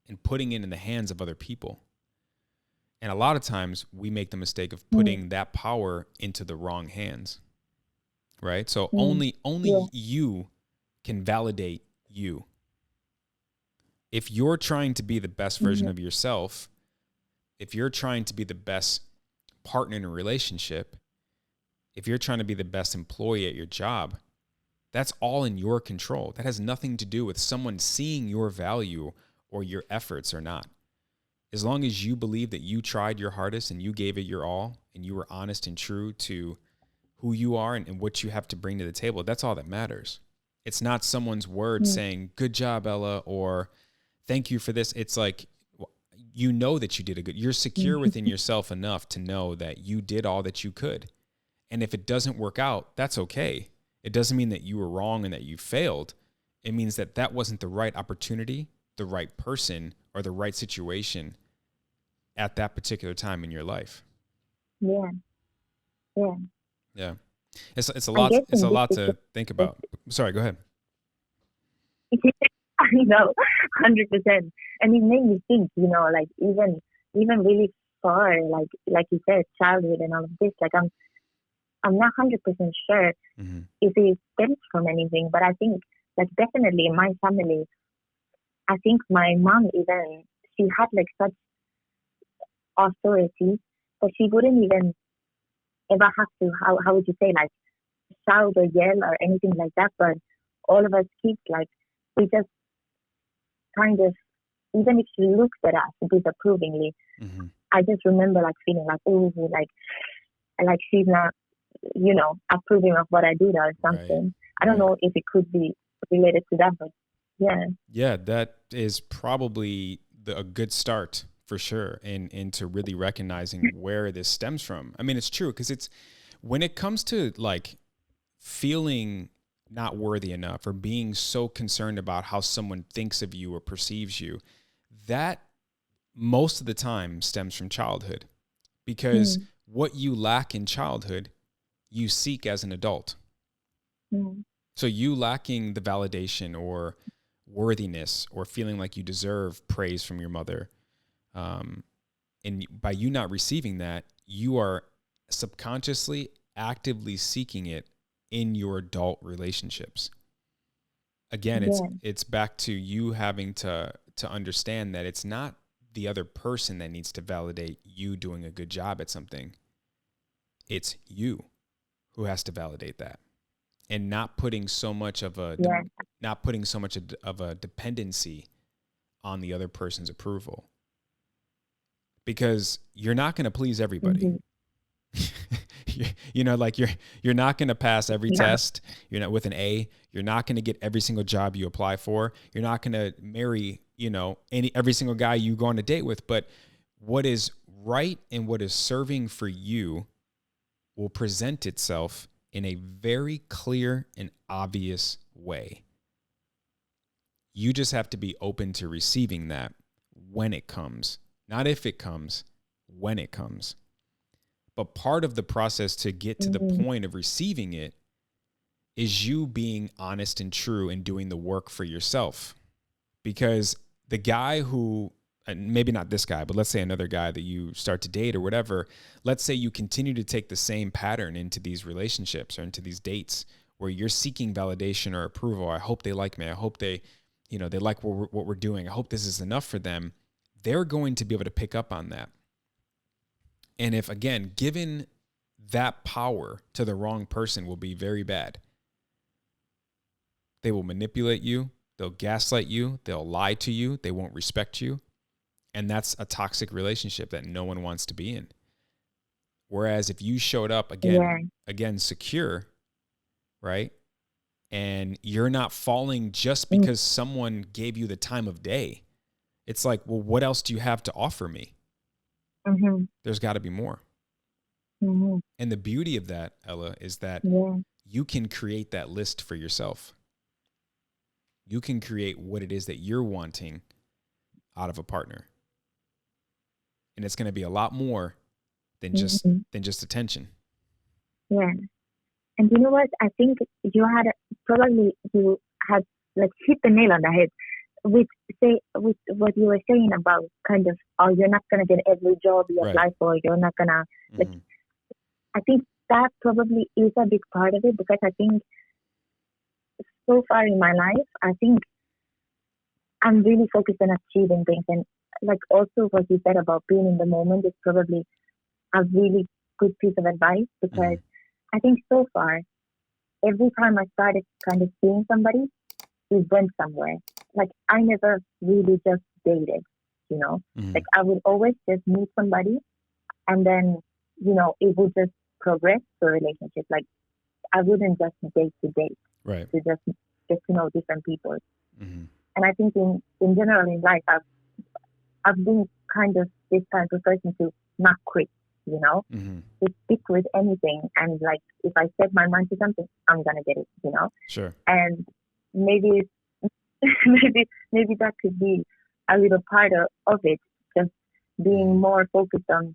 and putting it in the hands of other people. And a lot of times we make the mistake of putting that power into the wrong hands, right? So only you can validate you. If you're trying to be the best version of yourself, if you're trying to be the best partner in a relationship, if you're trying to be the best employee at your job, that's all in your control. That has nothing to do with someone seeing your value or your efforts or not. As long as you believe that you tried your hardest and you gave it your all and you were honest and true to who you are and what you have to bring to the table, that's all that matters. It's not someone's word saying, good job, Ella, or thank you for this. It's like, you know that you did you're secure within yourself enough to know that you did all that you could. And if it doesn't work out, that's okay. It doesn't mean that you were wrong and that you failed. It means that that wasn't the right opportunity, the right person, or the right situation at that particular time in your life. Yeah. It's a lot to think about. Sorry, go ahead. I know, 100%. And it made me think, like even really far, like you said, childhood and all of this. Like I'm not 100% sure if it stems from anything, but I think, like, definitely in my family, I think my mom even, she had like such authority that she wouldn't even ever have to, how would you say, like, shout or yell or anything like that. But all of us kids, like, we just kind of, even if she looks at us disapprovingly, I just remember like feeling like, oh, like she's not, approving of what I did or something. Right. I don't know if it could be related to that, but yeah. Yeah, that is probably a good start for sure, into really recognizing where this stems from. I mean, it's true, because it's, when it comes to like feeling not worthy enough or being so concerned about how someone thinks of you or perceives you, that most of the time stems from childhood, because what you lack in childhood, you seek as an adult. So you lacking the validation or worthiness or feeling like you deserve praise from your mother, and by you not receiving that, you are subconsciously actively seeking it in your adult relationships. Again, it's back to you having to understand that it's not the other person that needs to validate you doing a good job at something. It's you who has to validate that, and not putting so much of a dependency on the other person's approval, because you're not going to please everybody. Like you're not going to pass every test. You're not with an A. You're not going to get every single job you apply for. You're not going to marry, every single guy you go on a date with. But what is right and what is serving for you will present itself in a very clear and obvious way. You just have to be open to receiving that when it comes, not if it comes, when it comes. But part of the process to get to the point of receiving it is you being honest and true and doing the work for yourself. Because the guy who, and maybe not this guy, but let's say another guy that you start to date or whatever, let's say you continue to take the same pattern into these relationships or into these dates where you're seeking validation or approval. I hope they like me. I hope they like what we're doing. I hope this is enough for them. They're going to be able to pick up on that. And if, again, given that power to the wrong person will be very bad. They will manipulate you. They'll gaslight you. They'll lie to you. They won't respect you. And that's a toxic relationship that no one wants to be in. Whereas if you showed up again, secure, right? And you're not falling just because someone gave you the time of day. It's like, well, what else do you have to offer me? Mm-hmm. There's got to be more. Mm-hmm. And the beauty of that, Ella, is that you can create that list for yourself. You can create what it is that you're wanting out of a partner. And it's going to be a lot more than just attention. Yeah. And you know what? I think you had like hit the nail on the head with what you were saying about kind of, oh, you're not gonna get every job you apply for. You're not gonna like. I think that probably is a big part of it, because I think so far in my life, I think I'm really focused on achieving things, and like also what you said about being in the moment is probably a really good piece of advice, because I think so far, every time I started kind of seeing somebody, it went somewhere. Like I never really just dated, you know, like I would always just meet somebody and then, you know, it would just progress to a relationship. Like I wouldn't just date to date, to just get to know different people. And I think in general in life, I've been kind of this type of person to not quit, you know, to stick with anything. And like, if I set my mind to something, I'm going to get it, you know? Sure. And maybe maybe that could be a little part of it, just being more focused on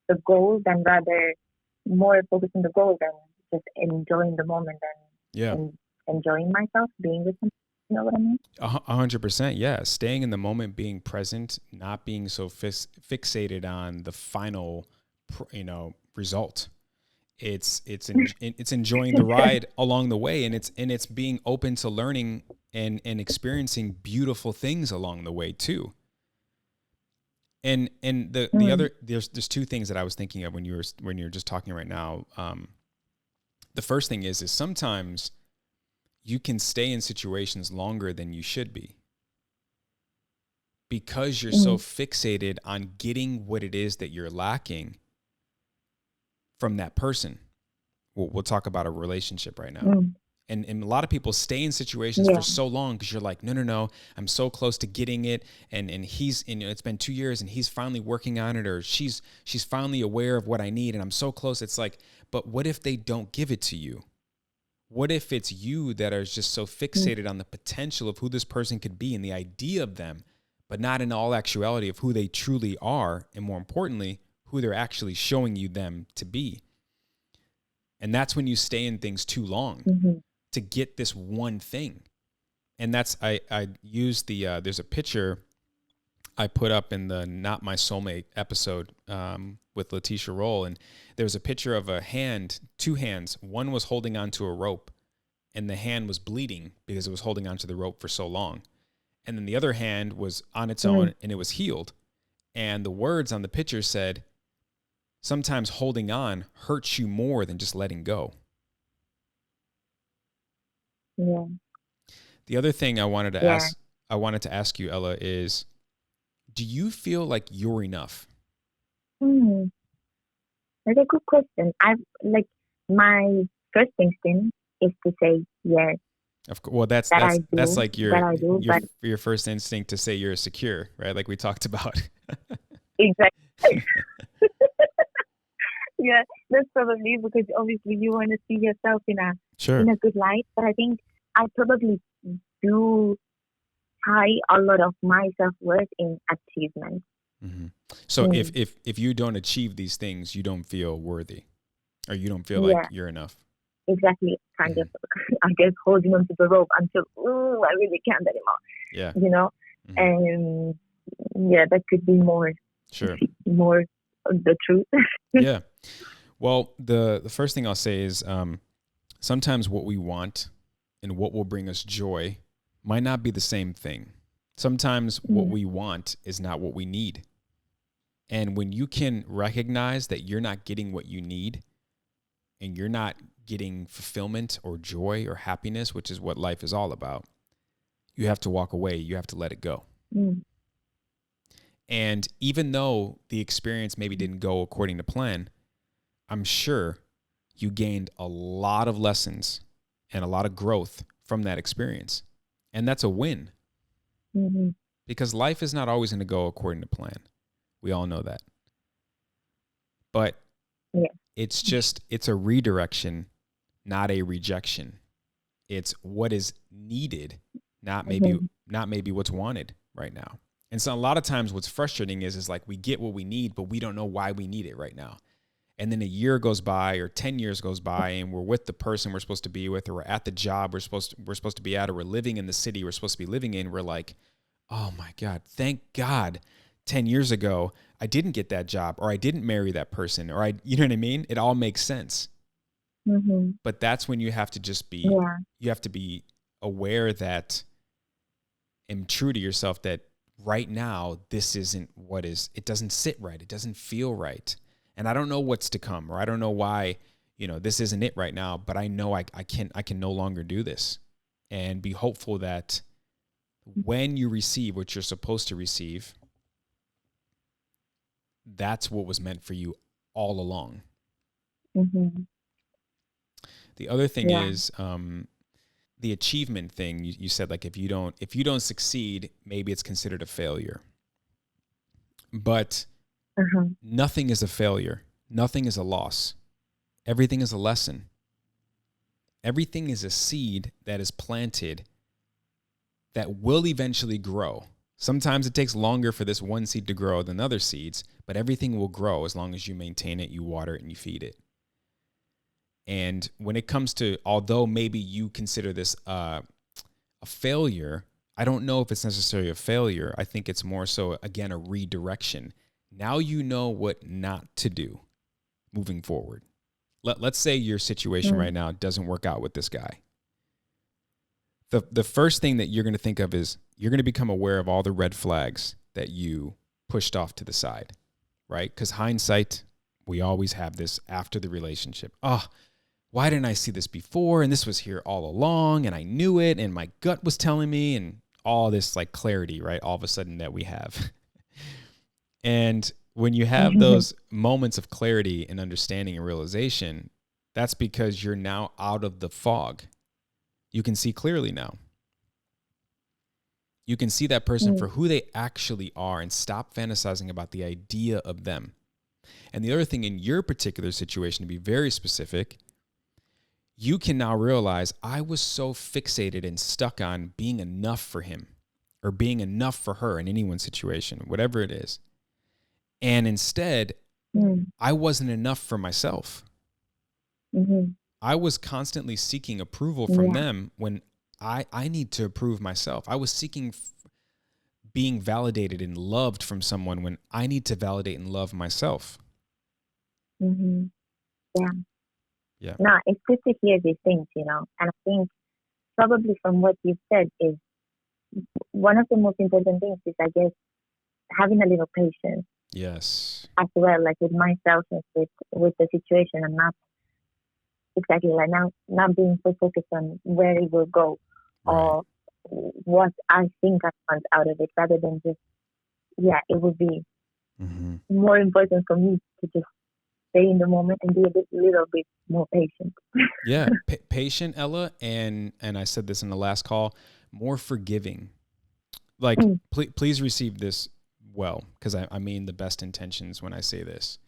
the goal than just enjoying the moment and enjoying myself, being with them. You know what I mean? 100%. Yeah. Staying in the moment, being present, not being so fixated on the final, result. It's enjoying the ride along the way, and it's being open to learning and experiencing beautiful things along the way too. And the other, there's two things that I was thinking of when you were just talking right now. The first thing is sometimes you can stay in situations longer than you should be because you're so fixated on getting what it is that you're lacking from that person. We'll talk about a relationship right now. And a lot of people stay in situations for so long because you're like, no, I'm so close to getting it. And he's, it's been 2 years and he's finally working on it, or she's finally aware of what I need. And I'm so close. It's like, but what if they don't give it to you? What if it's you that are just so fixated on the potential of who this person could be and the idea of them, but not in all actuality of who they truly are, and more importantly, who they're actually showing you them to be? And that's when you stay in things too long to get this one thing. And that's, I use there's a picture I put up in the Not My Soulmate episode with Letitia Roll. And there was a picture of two hands. One was holding onto a rope and the hand was bleeding because it was holding onto the rope for so long. And then the other hand was on its own and it was healed. And the words on the picture said, sometimes holding on hurts you more than just letting go. Yeah. The other thing I wanted to ask you, Ella, is, do you feel like you're enough? That's a good question. My first instinct is to say yes. Of course. Well, that's like your first instinct to say you're secure, right? Like we talked about. Exactly. Yeah, that's probably because obviously you want to see yourself in a good light. But I think I probably do tie a lot of my self-worth in achievement. So if you don't achieve these things, you don't feel worthy, or you don't feel like you're enough. Exactly. Kind of, I guess, holding onto the rope until, I really can't anymore. Yeah. You know? And that could be more the truth. Yeah. Well, the first thing I'll say is sometimes what we want and what will bring us joy might not be the same thing. Sometimes what we want is not what we need. And when you can recognize that you're not getting what you need, and you're not getting fulfillment or joy or happiness, which is what life is all about, you have to walk away. You have to let it go. Mm. And even though the experience maybe didn't go according to plan, I'm sure you gained a lot of lessons and a lot of growth from that experience. And that's a win. Mm-hmm. Because life is not always going to go according to plan. We all know that. But Yeah. it's a redirection, not a rejection. It's what is needed, not maybe what's wanted right now. And so a lot of times what's frustrating is like we get what we need, but we don't know why we need it right now. And then a year goes by or 10 years goes by and we're with the person we're supposed to be with, or we're at the job we're supposed to be at, or we're living in the city we're supposed to be living in. We're like, oh my God, thank God 10 years ago I didn't get that job, or I didn't marry that person, or you know what I mean? It all makes sense. Mm-hmm. But that's when you have to just be, you have to be aware that, and true to yourself, that right now, this isn't it doesn't sit right. It doesn't feel right. And I don't know what's to come, or I don't know why, this isn't it right now, but I know I can no longer do this, and be hopeful that when you receive what you're supposed to receive, that's what was meant for you all along. Mm-hmm. The other thing is the achievement thing. You said, like, if you don't succeed, maybe it's considered a failure. But nothing is a failure. Nothing is a loss. Everything is a lesson. Everything is a seed that is planted that will eventually grow. Sometimes it takes longer for this one seed to grow than other seeds, but everything will grow as long as you maintain it, you water it, and you feed it. And when it comes to, although maybe you consider this a failure, I don't know if it's necessarily a failure. I think it's more so, again, a redirection. Now you know what not to do moving forward. Let's say your situation right now doesn't work out with this guy. The first thing that you're going to think of is you're going to become aware of all the red flags that you pushed off to the side, right? Because hindsight, we always have this after the relationship. Oh, why didn't I see this before? And this was here all along, and I knew it, and my gut was telling me, and all this like clarity, right? All of a sudden that we have. And when you have those moments of clarity and understanding and realization, that's because you're now out of the fog. You can see clearly now. You can see that person for who they actually are and stop fantasizing about the idea of them. And the other thing, in your particular situation, to be very specific, you can now realize, I was so fixated and stuck on being enough for him or being enough for her in anyone's situation, whatever it is. And instead, I wasn't enough for myself. I was constantly seeking approval from them when I need to approve myself. I was seeking being validated and loved from someone when I need to validate and love myself. Yeah. No, it's good to hear these things, And I think probably from what you've said is one of the most important things is, I guess, having a little patience. Yes. As well, like with myself and with the situation, and not exactly like not being so focused on where it will go or what I think I want out of it, rather than just, it would be more important for me to just stay in the moment and be a little bit more patient. Yeah, patient, Ella, and I said this in the last call, more forgiving. Like, please receive this well, because I mean the best intentions when I say this.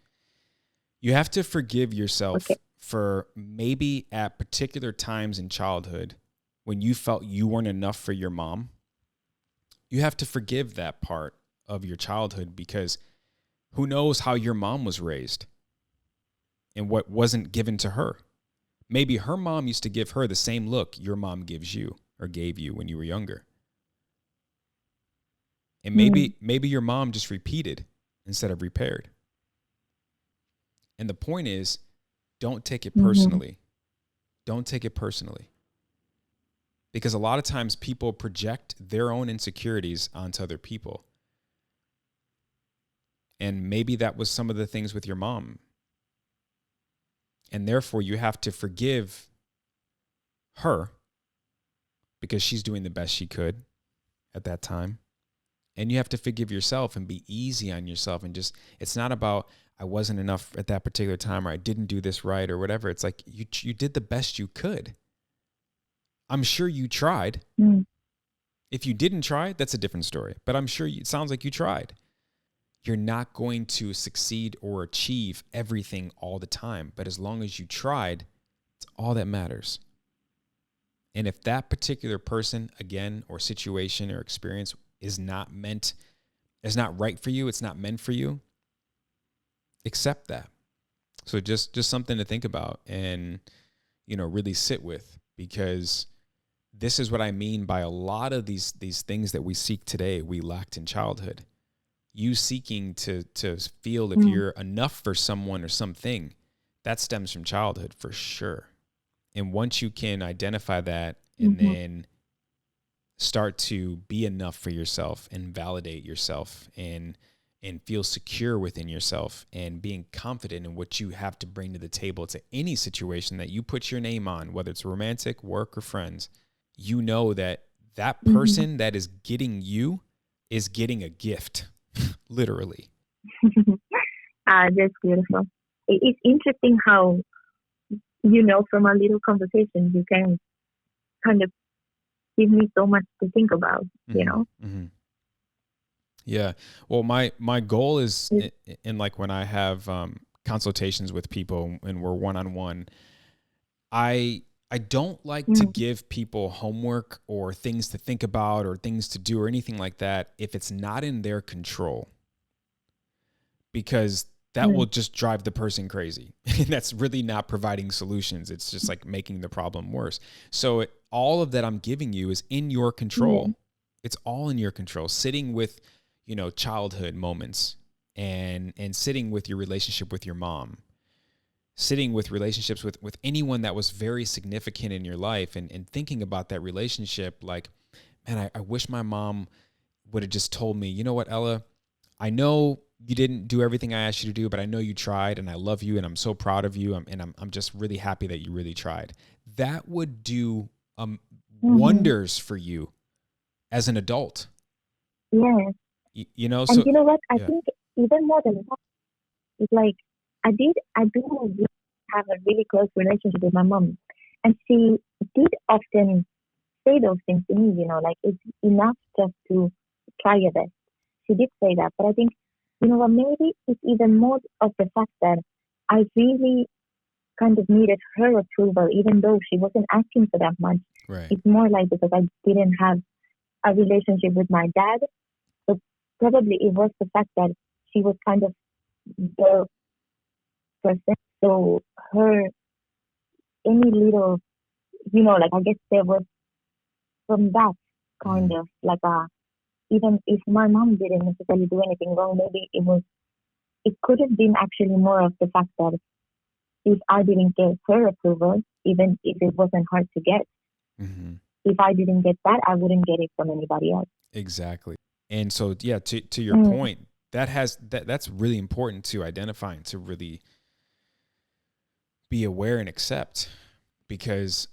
You have to forgive yourself for maybe at particular times in childhood when you felt you weren't enough for your mom. You have to forgive that part of your childhood, because who knows how your mom was raised and what wasn't given to her. Maybe her mom used to give her the same look your mom gives you or gave you when you were younger. And maybe your mom just repeated instead of repaired. And the point is, don't take it personally. Don't take it personally. Because a lot of times people project their own insecurities onto other people. And maybe that was some of the things with your mom. And therefore, you have to forgive her because she's doing the best she could at that time. And you have to forgive yourself and be easy on yourself. And just, it's not about, I wasn't enough at that particular time, or I didn't do this right, or whatever. It's like you did the best you could. I'm sure you tried. Mm. If you didn't try, that's a different story. But I'm sure it sounds like you tried. You're not going to succeed or achieve everything all the time. But as long as you tried, it's all that matters. And if that particular person, again, or situation or experience is not right for you, it's not meant for you, accept that. So just something to think about and, really sit with, because this is what I mean by a lot of these things that we seek today, we lacked in childhood. You seeking to feel if you're enough for someone or something, that stems from childhood for sure. And once you can identify that and then start to be enough for yourself and validate yourself and feel secure within yourself and being confident in what you have to bring to the table to any situation that you put your name on, whether it's romantic, work, or friends, you know that person that is getting you is getting a gift, literally. That's beautiful. It's interesting how, from our little conversation, you can kind of give me so much to think about, Mm-hmm. Yeah. Well, my goal is in like when I have consultations with people and we're one-on-one, I don't like to give people homework or things to think about or things to do or anything like that if it's not in their control, because that will just drive the person crazy. And that's really not providing solutions. It's just like making the problem worse. So all of that I'm giving you is in your control. It's all in your control. Sitting with, childhood moments and sitting with your relationship with your mom, sitting with relationships with anyone that was very significant in your life and thinking about that relationship. Like, man, I wish my mom would have just told me, you know what, Ella, I know you didn't do everything I asked you to do, but I know you tried and I love you and I'm so proud of you. I'm just really happy that you really tried. That would do wonders for you as an adult. Yes. So and you know what? I think even more than that, it's like I do really have a really close relationship with my mom, and she did often say those things to me. Like it's enough just to try your best. She did say that, but I think what, maybe it's even more of the fact that I really kind of needed her approval, even though she wasn't asking for that much. Right. It's more like because I didn't have a relationship with my dad. So probably it was the fact that she was kind of the person. So her, any little, like I guess there was from that kind of like even if my mom didn't necessarily do anything wrong, maybe it could have been actually more of the fact that if I didn't get her approval, even if it wasn't hard to get, if I didn't get that, I wouldn't get it from anybody else. Exactly. And so, yeah, to your point, that's really important to identify and to really be aware and accept, because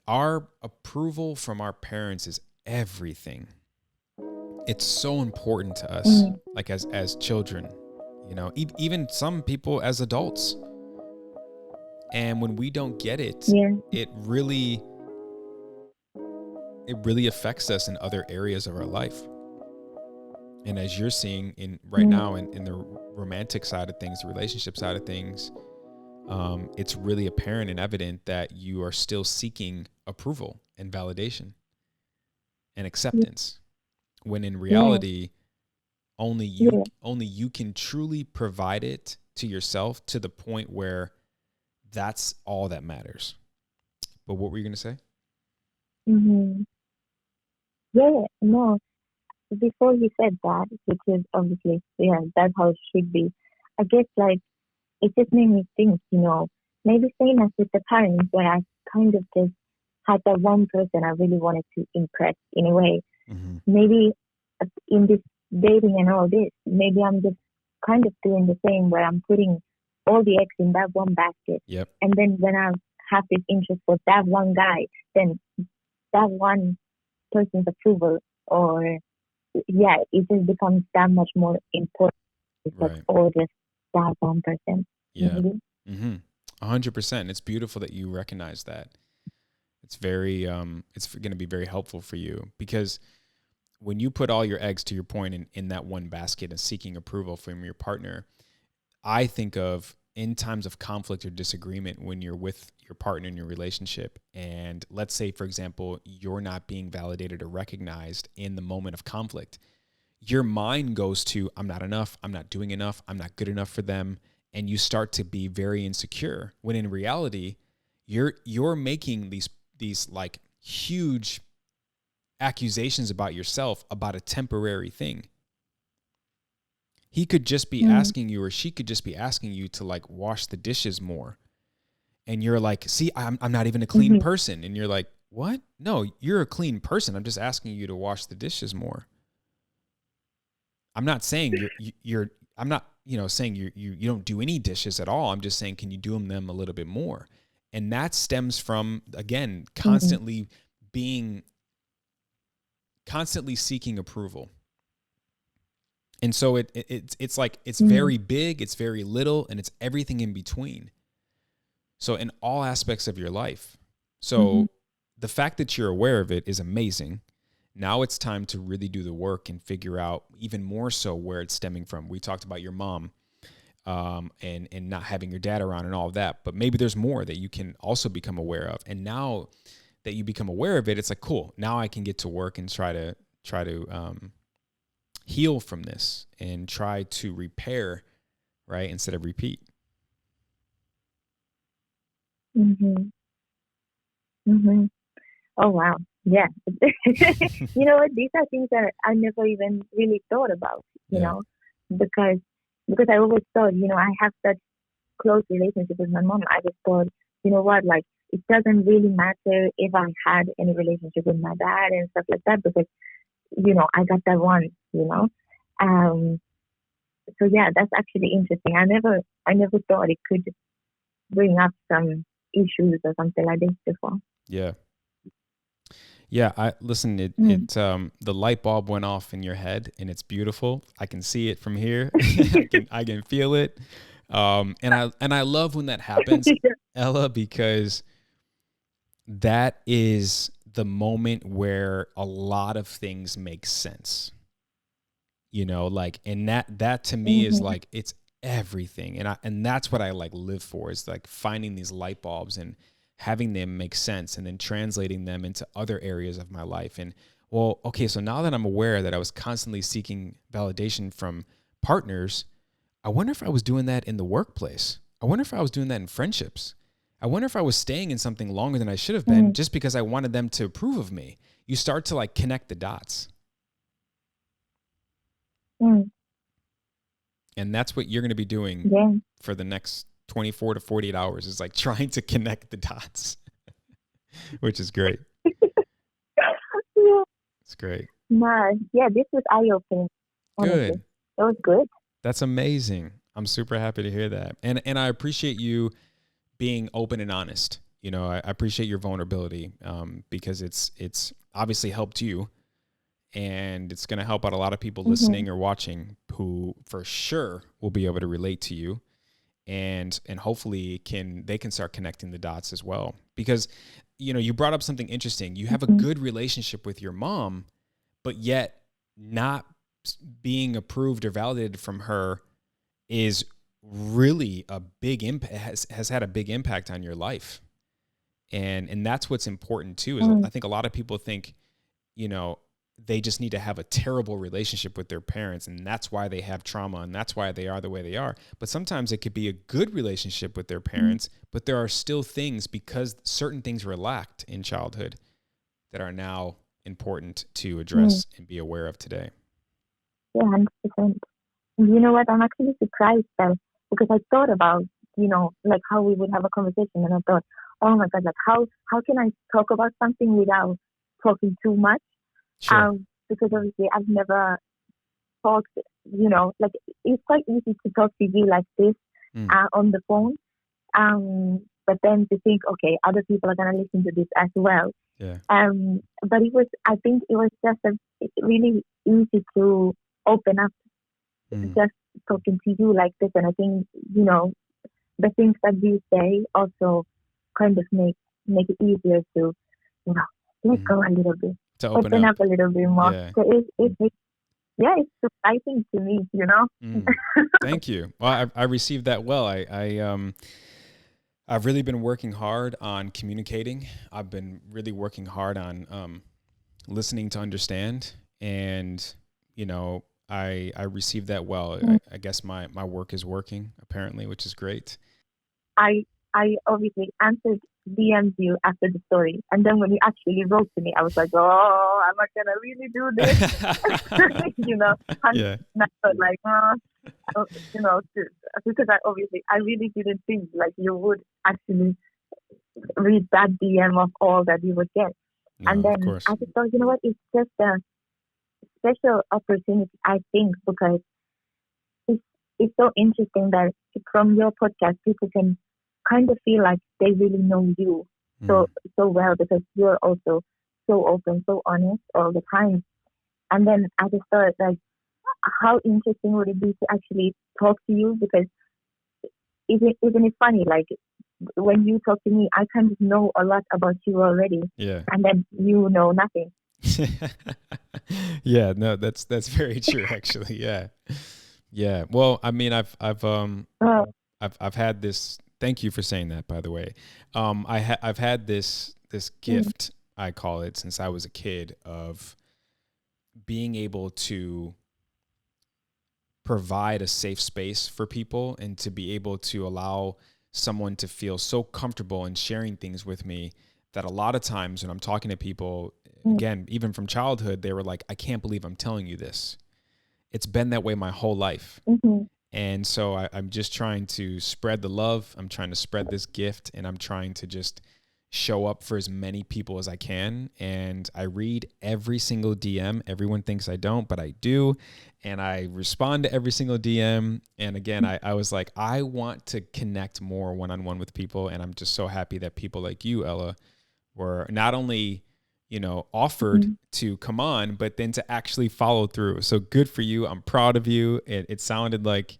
our approval from our parents is everything. It's so important to us, like as children, even some people as adults. And when we don't get it, it really affects us in other areas of our life. And as you're seeing right now in the romantic side of things, the relationship side of things, it's really apparent and evident that you are still seeking approval and validation and acceptance, when in reality, only you can truly provide it to yourself to the point where that's all that matters. But what were you going to say? Yeah, no. Before you said that, which is obviously, that's how it should be. I guess like it just made me think, maybe same as with the parents, where I kind of just had that one person I really wanted to impress in a way. Maybe in this dating and all this, maybe I'm just kind of doing the same, where I'm putting all the eggs in that one basket. Yep. And then when I have this interest for that one guy, then that one person's approval, or yeah, it just becomes that much more important. It's like, Right. or just that one person. Yeah. Maybe. 100%. It's beautiful that you recognize that. It's very, it's going to be very helpful for you, because when you put all your eggs, to your point, in that one basket and seeking approval from your partner, I think of in times of conflict or disagreement when you're with your partner in your relationship. And let's say, for example, you're not being validated or recognized in the moment of conflict. Your mind goes to, I'm not enough. I'm not doing enough. I'm not good enough for them. And you start to be very insecure, when in reality, you're making these like huge accusations about yourself about a temporary thing. He could just be asking you, or she could just be asking you to like wash the dishes more. And you're like, see, I'm not even a clean person. And you're like, what? No, you're a clean person. I'm just asking you to wash the dishes more. I'm not saying I'm not, saying you don't do any dishes at all. I'm just saying, can you do them a little bit more? And that stems from, again, constantly seeking approval. And so it's like, it's very big, it's very little, and it's everything in between. So in all aspects of your life. So the fact that you're aware of it is amazing. Now it's time to really do the work and figure out even more so where it's stemming from. We talked about your mom, and not having your dad around and all of that, but maybe there's more that you can also become aware of. And now that you become aware of it, it's like, cool, now I can get to work and try to heal from this and try to repair, right, instead of repeat. Oh wow, yeah. You know what? These are things that I never even really thought about. You know, because I always thought, I have such close relationship with my mom. I just thought, you know what, like it doesn't really matter if I had any relationship with my dad and stuff like that, because I got that one. So yeah, that's actually interesting. I never thought it could bring up some issues or something like this before. Yeah, I listen, the light bulb went off in your head, and it's beautiful. I can see it from here. I can feel it. And I love when that happens, Ella, because that is the moment where a lot of things make sense. Like, and that to me is like, it's everything. And that's what I like live for, is like finding these light bulbs and having them make sense, and then translating them into other areas of my life. And well, okay, so now that I'm aware that I was constantly seeking validation from partners, I wonder if I was doing that in the workplace. I wonder if I was doing that in friendships. I wonder if I was staying in something longer than I should have been just because I wanted them to approve of me. You start to like connect the dots. And that's what you're going to be doing for the next 24 to 48 hours, is like trying to connect the dots, which is great. It's great. Yeah, this was eye-opening. Good. It was good. That's amazing. I'm super happy to hear that. And I appreciate you being open and honest. I appreciate your vulnerability, because it's obviously helped you, and it's going to help out a lot of people listening or watching who for sure will be able to relate to you, and hopefully they can start connecting the dots as well. Because, you brought up something interesting. You have a good relationship with your mom, but yet not being approved or validated from her is really a big impact, has had a big impact on your life. And that's what's important too, is I think a lot of people think, they just need to have a terrible relationship with their parents, and that's why they have trauma, and that's why they are the way they are. But sometimes it could be a good relationship with their parents, but there are still things, because certain things were lacked in childhood, that are now important to address and be aware of today. Yeah, 100%. You know what? I'm actually surprised that, because I thought about, like how we would have a conversation, and I thought, oh my God, like how can I talk about something without talking too much? Sure. Because obviously I've never talked, like it's quite easy to talk to you like this, on the phone. But then to think, okay, other people are gonna listen to this as well. Yeah. But I think it was just really easy to open up, just talking to you like this. And I think, the things that you say also kind of make it easier to, let go a little bit, To open up a little bit more. Yeah. So it's surprising to me, Thank you. Well, I received that well. I've really been working hard on communicating. I've been really working hard on listening to understand, and I received that well. I guess my work is working apparently, which is great. I obviously answered DM'd you after the story, and then when you actually wrote to me, I was like, oh, am I gonna really do this? Yeah. And I felt like, because I really didn't think like you would actually read that DM of all that you would get. No, and then of course. I just thought, you know what, it's just a special opportunity, I think, because it's so interesting that from your podcast, people can kind of feel like they really know you so well, because you're also so open, so honest all the time. And then I just thought, like, how interesting would it be to actually talk to you? Because isn't it funny? Like, when you talk to me, I kind of know a lot about you already. Yeah. And then you know nothing. Yeah, no, that's very true, actually. Yeah. Yeah. Well, I mean, I've had this. Thank you for saying that, by the way. I've had this gift, I call it, since I was a kid, of being able to provide a safe space for people, and to be able to allow someone to feel so comfortable in sharing things with me that a lot of times when I'm talking to people, again, even from childhood, they were like, I can't believe I'm telling you this. It's been that way my whole life. And so I'm just trying to spread the love. I'm trying to spread this gift, and I'm trying to just show up for as many people as I can. And I read every single DM. Everyone thinks I don't, but I do. And I respond to every single DM. And again, I was like, I want to connect more one-on-one with people. And I'm just so happy that people like you, Ella, were not only offered to come on, but then to actually follow through. So good for you. I'm proud of you. It sounded like,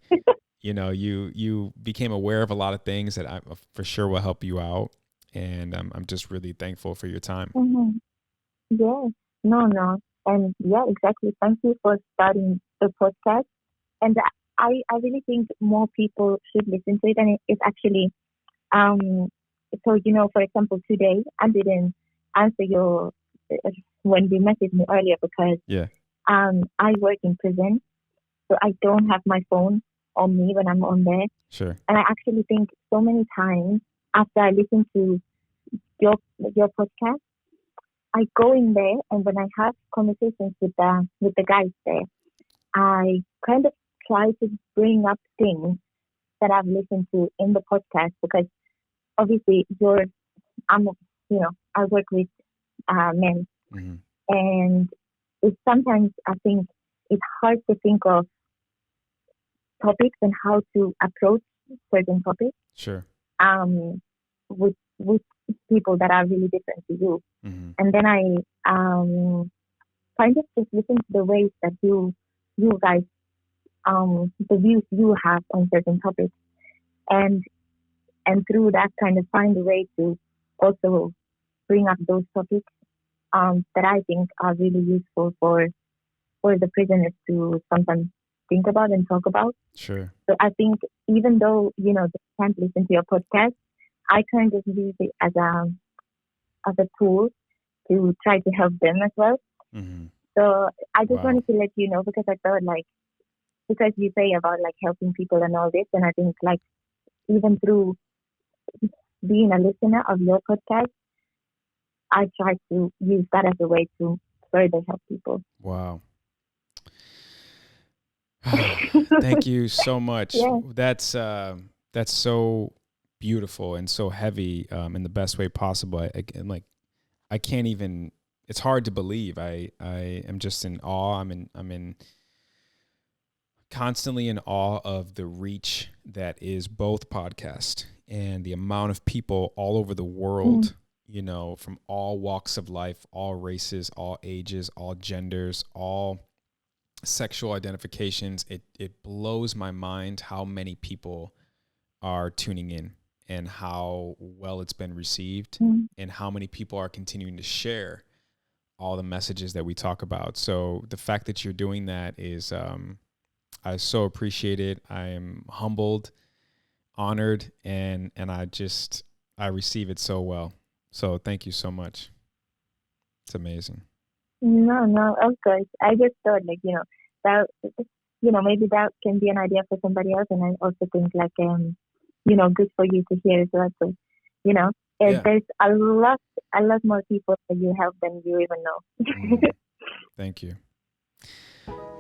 you became aware of a lot of things that I for sure will help you out. And I'm just really thankful for your time. Yeah, no. And yeah, exactly. Thank you for starting the podcast. And I really think more people should listen to it. And it's actually, so, for example, today I didn't answer your, when you messaged me earlier, because I work in prison, so I don't have my phone on me when I'm on there. Sure. And I actually think so many times after I listen to your podcast, I go in there, and when I have conversations with the guys there, I kind of try to bring up things that I've listened to in the podcast, because obviously I work with men, and it's sometimes, I think it's hard to think of topics and how to approach certain topics. Sure. With people that are really different to you. And then I kind of just listen to the ways that you guys, the views you have on certain topics, and through that kind of find a way to also bring up those topics that I think are really useful for the prisoners to sometimes think about and talk about. Sure. So I think even though they can't listen to your podcast, I kind of use it as a tool to try to help them as well. So I just wanted to let you know, because I thought, like, because you say about like helping people and all this, and I think like even through being a listener of your podcast, I try to use that as a way to further help people. Wow. Thank you so much. Yeah. That's so beautiful and so heavy in the best way possible. I can't even. It's hard to believe. I am just in awe. I'm in constantly in awe of the reach that is both podcast and the amount of people all over the world, you know, from all walks of life, all races, all ages, all genders, all sexual identifications. It blows my mind how many people are tuning in and how well it's been received and how many people are continuing to share all the messages that we talk about. So the fact that you're doing that is, I so appreciate it. I am humbled, honored, and I receive it so well. So thank you so much. It's amazing. No, of course. I just thought, like, that, maybe that can be an idea for somebody else. And I also think, like, good for you to hear as well. So, there's a lot more people that you help than you even know. Thank you.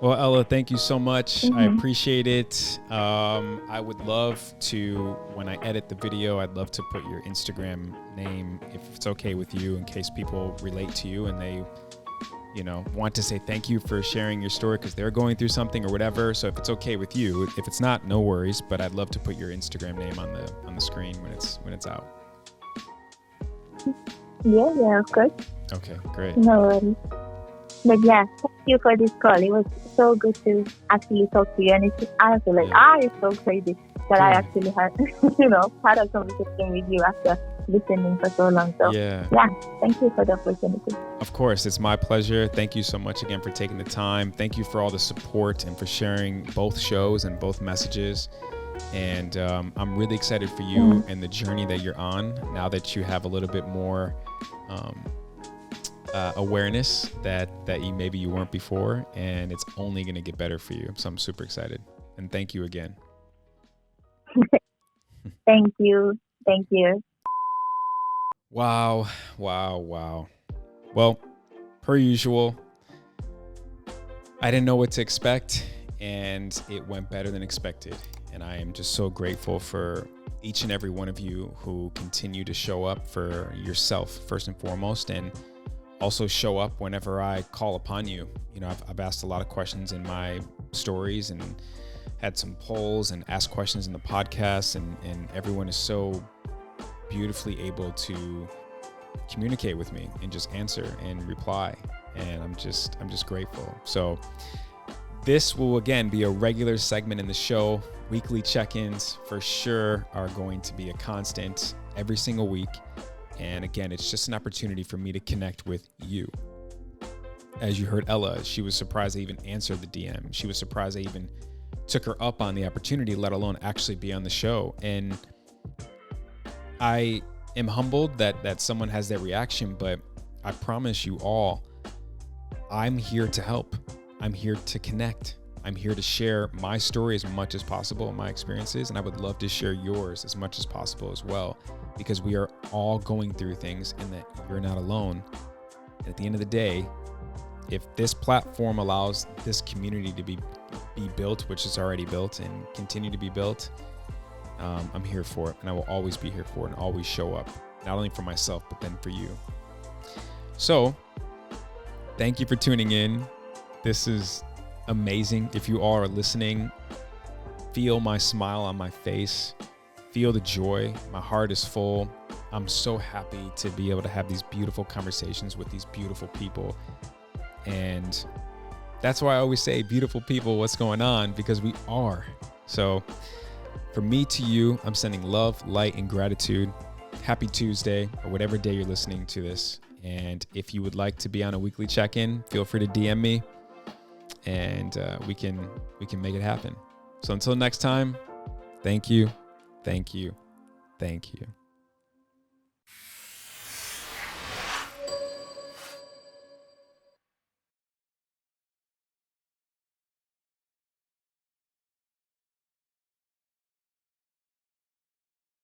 Well, Ella, thank you so much. I appreciate it. I would love to, when I edit the video, I'd love to put your Instagram name, if it's okay with you, in case people relate to you and they, want to say thank you for sharing your story because they're going through something or whatever. So if it's okay with you, if it's not, no worries. But I'd love to put your Instagram name on the screen when it's out. Yeah, of course. Okay, great. No worries. But yeah, thank you for this call. It was so good to actually talk to you. And it's so crazy that I actually had, had a conversation with you after listening for so long. So yeah, thank you for the opportunity. Of course, it's my pleasure. Thank you so much again for taking the time. Thank you for all the support and for sharing both shows and both messages. And I'm really excited for you and the journey that you're on now that you have a little bit more awareness that maybe you weren't before, and it's only going to get better for you. So I'm super excited. And thank you again. Thank you. Wow. Well, per usual, I didn't know what to expect, and it went better than expected. And I am just so grateful for each and every one of you who continue to show up for yourself, first and foremost, and also show up whenever I call upon you. I've asked a lot of questions in my stories and had some polls and asked questions in the podcast, and everyone is so beautifully able to communicate with me and just answer and reply. And I'm just grateful. So this will again be a regular segment in the show. Weekly check-ins for sure are going to be a constant every single week. And again, it's just an opportunity for me to connect with you. As you heard Ella, she was surprised I even answered the DM. She was surprised I even took her up on the opportunity, let alone actually be on the show. And I am humbled that someone has that reaction, but I promise you all, I'm here to help. I'm here to connect. I'm here to share my story as much as possible, my experiences, and I would love to share yours as much as possible as well, because we are all going through things and that you're not alone. And at the end of the day, if this platform allows this community to be built, which is already built and continue to be built, I'm here for it, and I will always be here for it and always show up, not only for myself, but then for you. So thank you for tuning in. This is amazing. If you all are listening, feel my smile on my face, feel the joy. My heart is full. I'm so happy to be able to have these beautiful conversations with these beautiful people. And that's why I always say, beautiful people, what's going on? Because we are. So from me to you, I'm sending love, light, and gratitude. Happy Tuesday, or whatever day you're listening to this. And if you would like to be on a weekly check-in, feel free to DM me, and we can make it happen. So until next time, thank you.